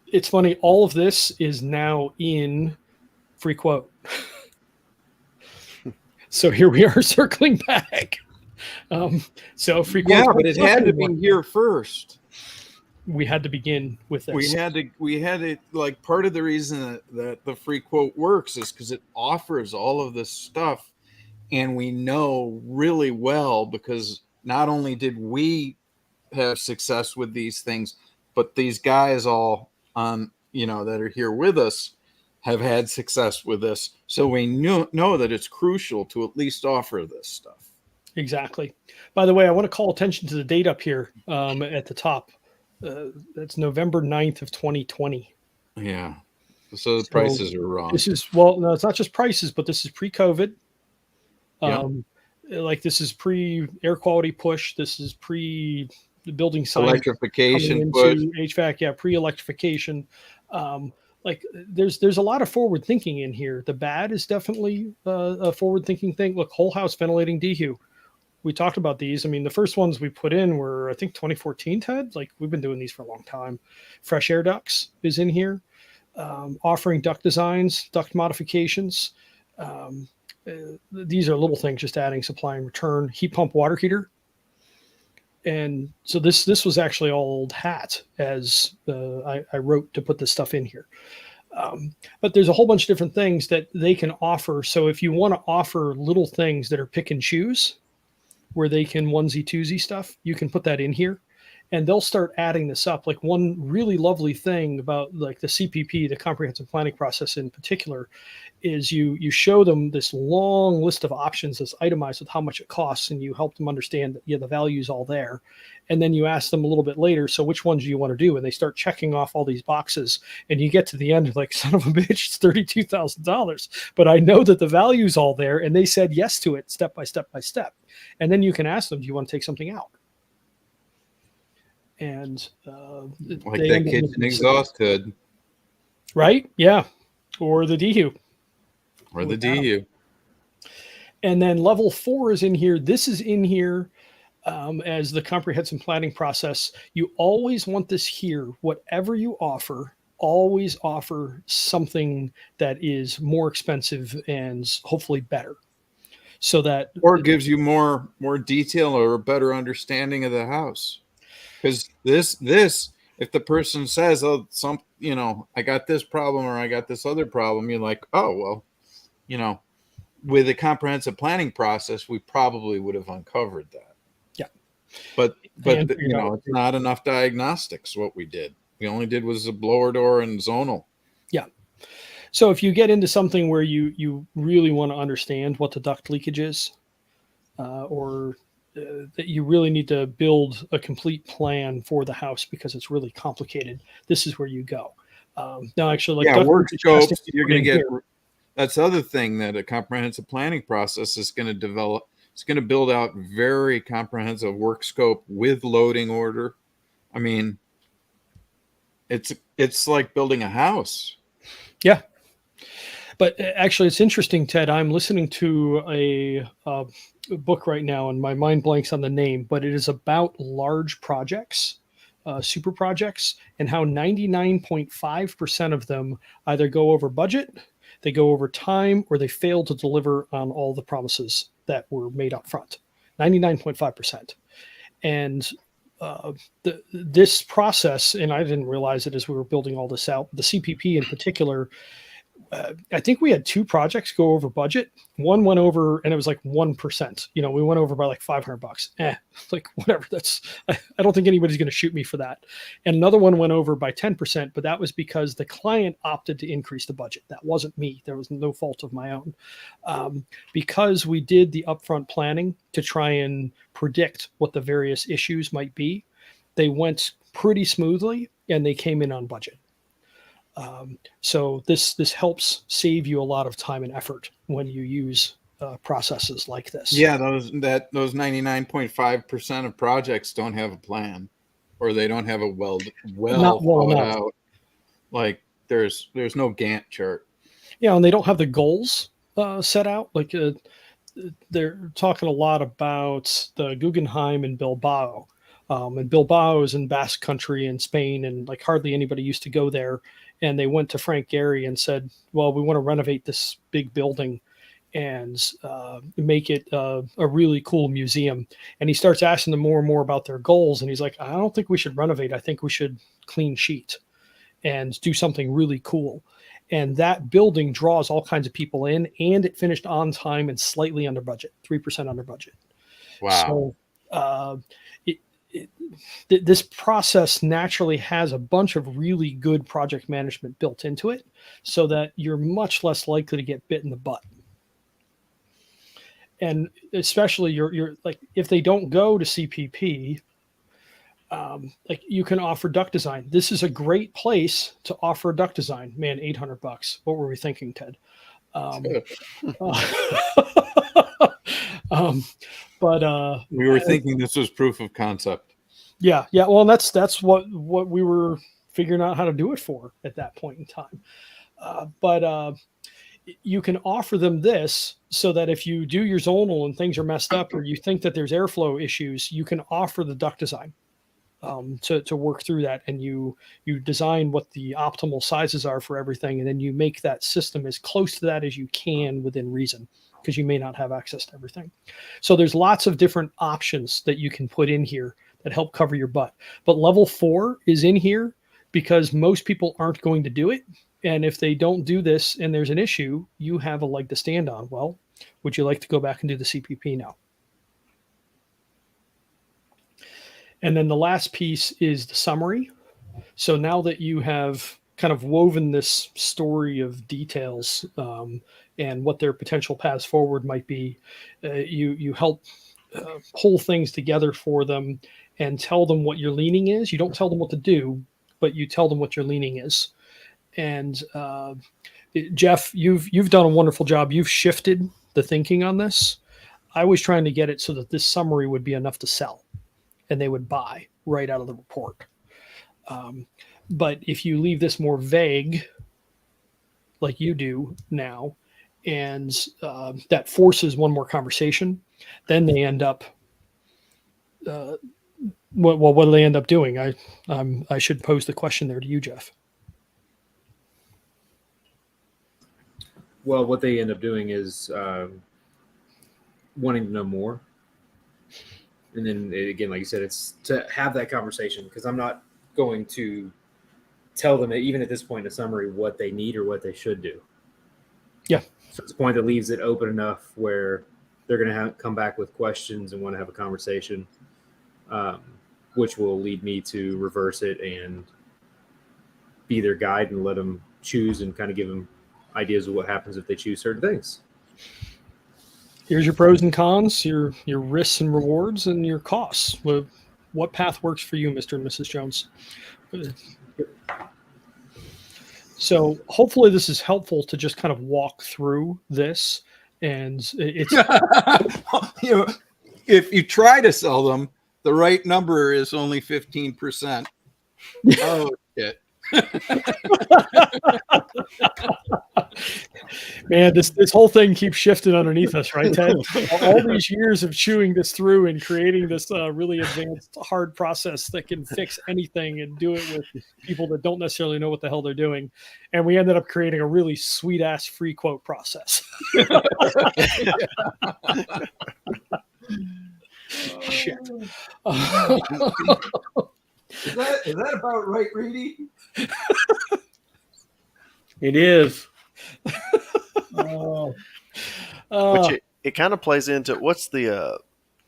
It's funny, all of this is now in free quote. So here we are circling back. So free quote. Yeah, but it had to be here first. We had to begin with this. We had to like part of the reason that the free quote works is because it offers all of this stuff, and we know really well because not only did we have success with these things, but these guys all that are here with us have had success with this. So we know that it's crucial to at least offer this stuff. Exactly. By the way, I want to call attention to the date up here at the top. That's November 9th of 2020. Yeah. So the prices are wrong. No, it's not just prices, but this is pre-COVID. Yeah. Like this is pre-air quality push. This is pre the building science. Electrification push. HVAC, yeah, pre-electrification. Like there's a lot of forward thinking in here. The bad is definitely a forward thinking thing. Look, whole house ventilating DHU. We talked about these. I mean, the first ones we put in were, I think, 2014, Ted. Like we've been doing these for a long time. Fresh air ducts is in here. Offering duct designs, duct modifications. These are little things, just adding supply and return. Heat pump water heater. And so this was actually all old hat as I wrote to put this stuff in here. But there's a whole bunch of different things that they can offer. So if you want to offer little things that are pick and choose, where they can onesie twosie stuff, you can put that in here. And they'll start adding this up. Like one really lovely thing about like the CPP, the comprehensive planning process in particular, is you show them this long list of options that's itemized with how much it costs, and you help them understand that the value's all there. And then you ask them a little bit later, so which ones do you want to do? And they start checking off all these boxes, and you get to the end like, son of a bitch, it's $32,000. But I know that the value's all there, and they said yes to it step by step by step. And then you can ask them, do you want to take something out? And like that kitchen exhaust hood, right? Yeah, or the DHU, or the DHU. And then level 4 is in here. This is in here as the comprehensive planning process. You always want this here. Whatever you offer, always offer something that is more expensive and hopefully better, so that or gives you more detail or a better understanding of the house. Because this, if the person says, "Oh, I got this problem or I got this other problem," you're like, "Oh, well, with a comprehensive planning process, we probably would have uncovered that." Yeah, but it's not enough diagnostics. What we did, we only did was a blower door and zonal. Yeah. So if you get into something where you really want to understand what the duct leakage is, or that you really need to build a complete plan for the house because it's really complicated, this is where you go. Now, actually, like Yeah, work scopes. You're going to get. here. That's the other thing that a comprehensive planning process is going to develop. It's going to build out very comprehensive work scope with loading order. I mean, it's like building a house. Yeah. But actually, it's interesting, Ted. I'm listening to a book right now, and my mind blanks on the name, but it is about large projects, super projects, and how 99.5% of them either go over budget, they go over time, or they fail to deliver on all the promises that were made up front. 99.5%. And this process, and I didn't realize it as we were building all this out, the CPP in particular, I think we had 2 projects go over budget. One went over, and it was like 1%. You know, we went over by like $500. Like whatever. I don't think anybody's going to shoot me for that. And another one went over by 10%, but that was because the client opted to increase the budget. That wasn't me. There was no fault of my own. Because we did the upfront planning to try and predict what the various issues might be, they went pretty smoothly, and they came in on budget. So this helps save you a lot of time and effort when you use processes like this. Yeah, those 99.5% of projects don't have a plan, or they don't have a well thought out. Like there's no Gantt chart. Yeah, and they don't have the goals set out. Like they're talking a lot about the Guggenheim in Bilbao. And Bilbao is in Basque Country in Spain, and like hardly anybody used to go there. And they went to Frank Gehry and said, well, we want to renovate this big building and make it a really cool museum. And he starts asking them more and more about their goals. And he's like, I don't think we should renovate. I think we should clean sheet and do something really cool. And that building draws all kinds of people in, and it finished on time and slightly under budget, 3% under budget. Wow. So this process naturally has a bunch of really good project management built into it so that you're much less likely to get bit in the butt. And especially you're like, if they don't go to CPP, like you can offer duct design. This is a great place to offer duct design. Man, $800. What were we thinking, Ted? But we were thinking this was proof of concept. Yeah. Well, that's what we were figuring out how to do it for at that point in time. But you can offer them this so that if you do your zonal and things are messed up, or you think that there's airflow issues, you can offer the duct design to work through that, and you design what the optimal sizes are for everything, and then you make that system as close to that as you can within reason, because you may not have access to everything. So there's lots of different options that you can put in here that help cover your butt. But level 4 is in here because most people aren't going to do it. And if they don't do this and there's an issue, you have a leg to stand on. Well, would you like to go back and do the CPP now? And then the last piece is the summary. So now that you have kind of woven this story of details and what their potential paths forward might be, you help pull things together for them and tell them what your leaning is. You don't tell them what to do, but you tell them what your leaning is. And Jeff, you've done a wonderful job. You've shifted the thinking on this. I was trying to get it so that this summary would be enough to sell, and they would buy right out of the report. But if you leave this more vague, like you do now, and that forces one more conversation, then they end up. What do they end up doing? I should pose the question there to you, Jeff. Well, what they end up doing is wanting to know more. And then again, like you said, it's to have that conversation, because I'm not going to tell them, even at this point in a summary, what they need or what they should do. Yeah. So it's a point that leaves it open enough where they're going to come back with questions and want to have a conversation, which will lead me to reverse it and be their guide and let them choose and kind of give them ideas of what happens if they choose certain things. Here's your pros and cons, your risks and rewards, and your costs. What path works for you, Mr. and Mrs. Jones? So hopefully this is helpful to just kind of walk through this. And it's You know, if you try to sell them, the right number is only 15%. Oh shit. man, this whole thing keeps shifting underneath us, right, Ted? All these years of chewing this through and creating this really advanced, hard process that can fix anything and do it with people that don't necessarily know what the hell they're doing, and we ended up creating a really sweet ass free quote process. Shit. Is that about right, Reedy? It is. Which it kind of plays into what's the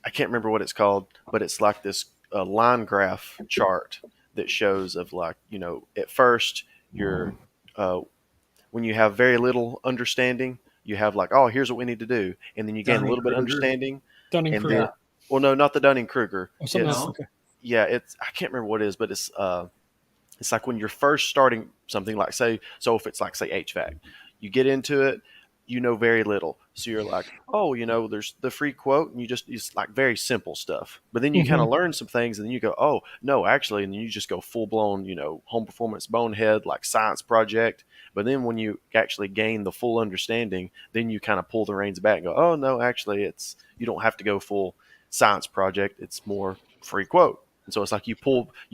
I can't remember what it's called, but it's like this line graph chart that shows of like, you know, at first you're when you have very little understanding, you have like, oh, here's what we need to do, and then you gain a little bit of understanding, and then, Dunning-Kruger. well, no, not the Dunning-Kruger. Or something It's- else. Okay. Yeah, I can't remember what it is, but it's like when you're first starting something like say, so if it's like say HVAC, you get into it, you know very little, so you're like, oh, you know, there's the free quote, and it's like very simple stuff, but then you kind of learn some things, and then you go, oh no, actually, and then you just go full blown, you know, home performance bonehead like science project. But then when you actually gain the full understanding, then you kind of pull the reins back and go, oh no, actually, you don't have to go full science project, it's more free quote. And so it's like you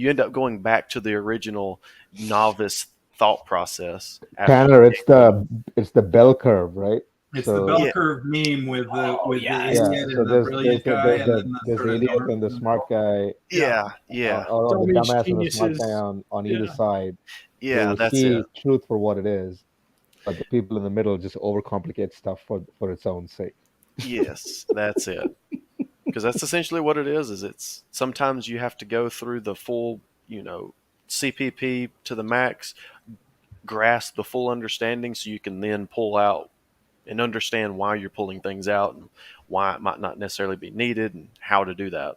end up going back to the original novice thought process. Tanner, it's the bell curve, right? It's So- the bell Yeah. curve meme with the yeah. idiot Yeah, and so the there's brilliant guy, and then the there's sort the of idiot dork and the in the smart guy, Yeah. or the Dummies, dumbass and the smart geniuses. guy on either Yeah. side. They Yeah, will that's see it. truth for what it is, but the people in the middle just overcomplicate stuff for its own sake. Yes, that's it. Because that's essentially what it is it's sometimes you have to go through the full, you know, CPP to the max, grasp the full understanding so you can then pull out and understand why you're pulling things out and why it might not necessarily be needed and how to do that.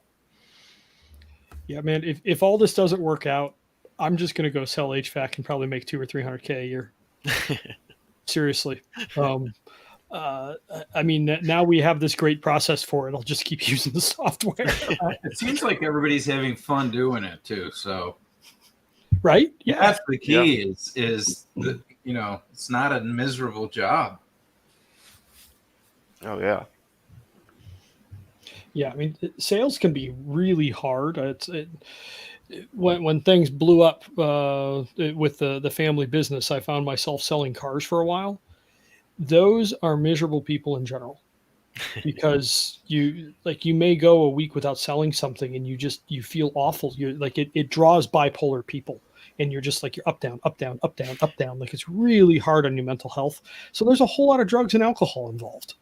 Yeah, man. If all this doesn't work out, I'm just going to go sell HVAC and probably make 200 or 300K a year. Seriously. I mean, now we have this great process for it. I'll just keep using the software. It seems like everybody's having fun doing it too. So Right? Yeah. that's the key. Is that, you know, it's not a miserable job. Oh yeah. Yeah. I mean, sales can be really hard. When things blew up with the family business, I found myself selling cars for a while. Those are miserable people in general, because you may go a week without selling something and you feel awful. You're like, it draws bipolar people, and you're just like, you're up, down, up, down, up, down, up, down. Like, it's really hard on your mental health. So there's a whole lot of drugs and alcohol involved.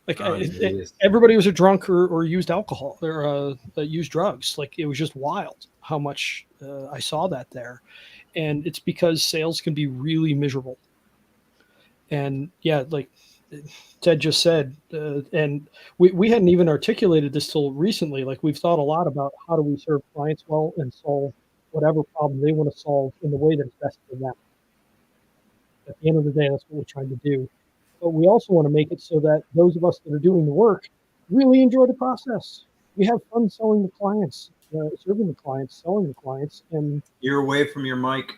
Everybody was a drunk or used alcohol or used drugs. Like, it was just wild how much I saw that there. And it's because sales can be really miserable. And yeah, like Ted just said, and we hadn't even articulated this till recently. Like, we've thought a lot about how do we serve clients well and solve whatever problem they want to solve in the way that's best for them. At the end of the day, that's what we're trying to do. But we also want to make it so that those of us that are doing the work really enjoy the process. We have fun selling the clients, serving the clients, selling the clients. And You're away from your mic.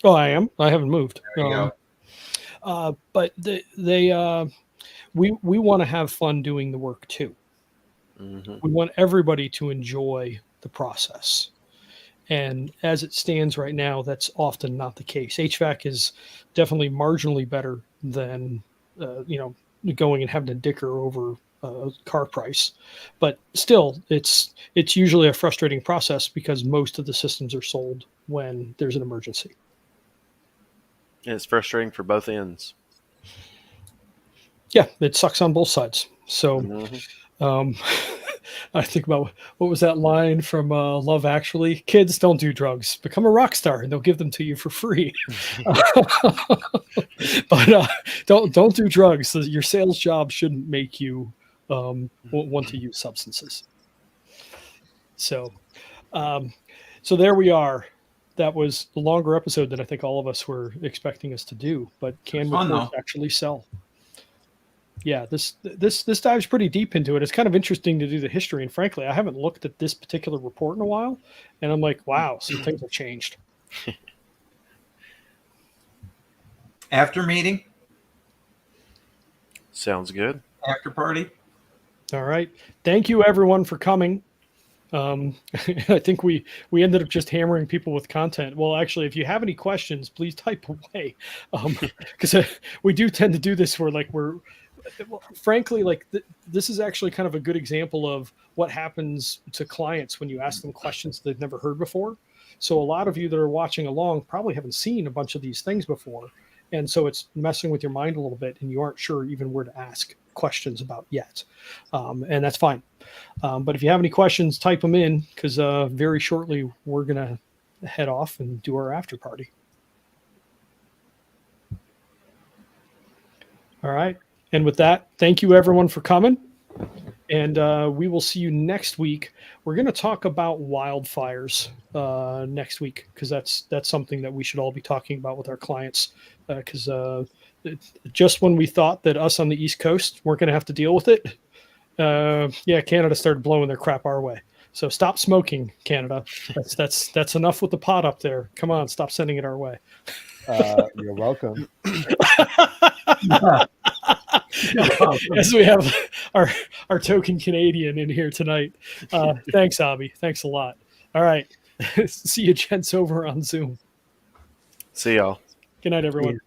oh, I am. I haven't moved. There you go. But we want to have fun doing the work too. Mm-hmm. We want everybody to enjoy the process. And as it stands right now, that's often not the case. HVAC is definitely marginally better than, going and having to dicker over car price. But still, it's usually a frustrating process because most of the systems are sold when there's an emergency. And it's frustrating for both ends. Yeah, it sucks on both sides. So, Mhm. I think about what was that line from Love Actually? Kids, don't do drugs. Become a rock star, and they'll give them to you for free. But don't do drugs. Your sales job shouldn't make you want to use substances. So, so there we are. That was a longer episode than I think all of us were expecting us to do. But can Fun, reports though. actually sell? Yeah, this dives pretty deep into it. It's kind of interesting to do the history, and frankly, I haven't looked at this particular report in a while, and I'm like, wow, some things have changed. After meeting, Sounds good. after party. All right, thank you everyone for coming. I think we ended up just hammering people with content. Well, actually, if you have any questions, please type away, because we do tend to do this where frankly, this is actually kind of a good example of what happens to clients when you ask them questions they've never heard before. So a lot of you that are watching along probably haven't seen a bunch of these things before. And so it's messing with your mind a little bit and you aren't sure even where to ask questions about yet. And that's fine. But if you have any questions, type them in because very shortly we're going to head off and do our after party. All right. And with that, thank you everyone for coming. And we will see you next week. We're going to talk about wildfires next week because that's something that we should all be talking about with our clients. Because just when we thought that us on the East Coast weren't going to have to deal with it, Canada started blowing their crap our way. So stop smoking, Canada. That's enough with the pot up there. Come on, stop sending it our way. You're welcome. Yes, we have our token Canadian in here tonight. Thanks, Abby. Thanks a lot. All right. See you gents over on Zoom. See y'all. Good night, everyone.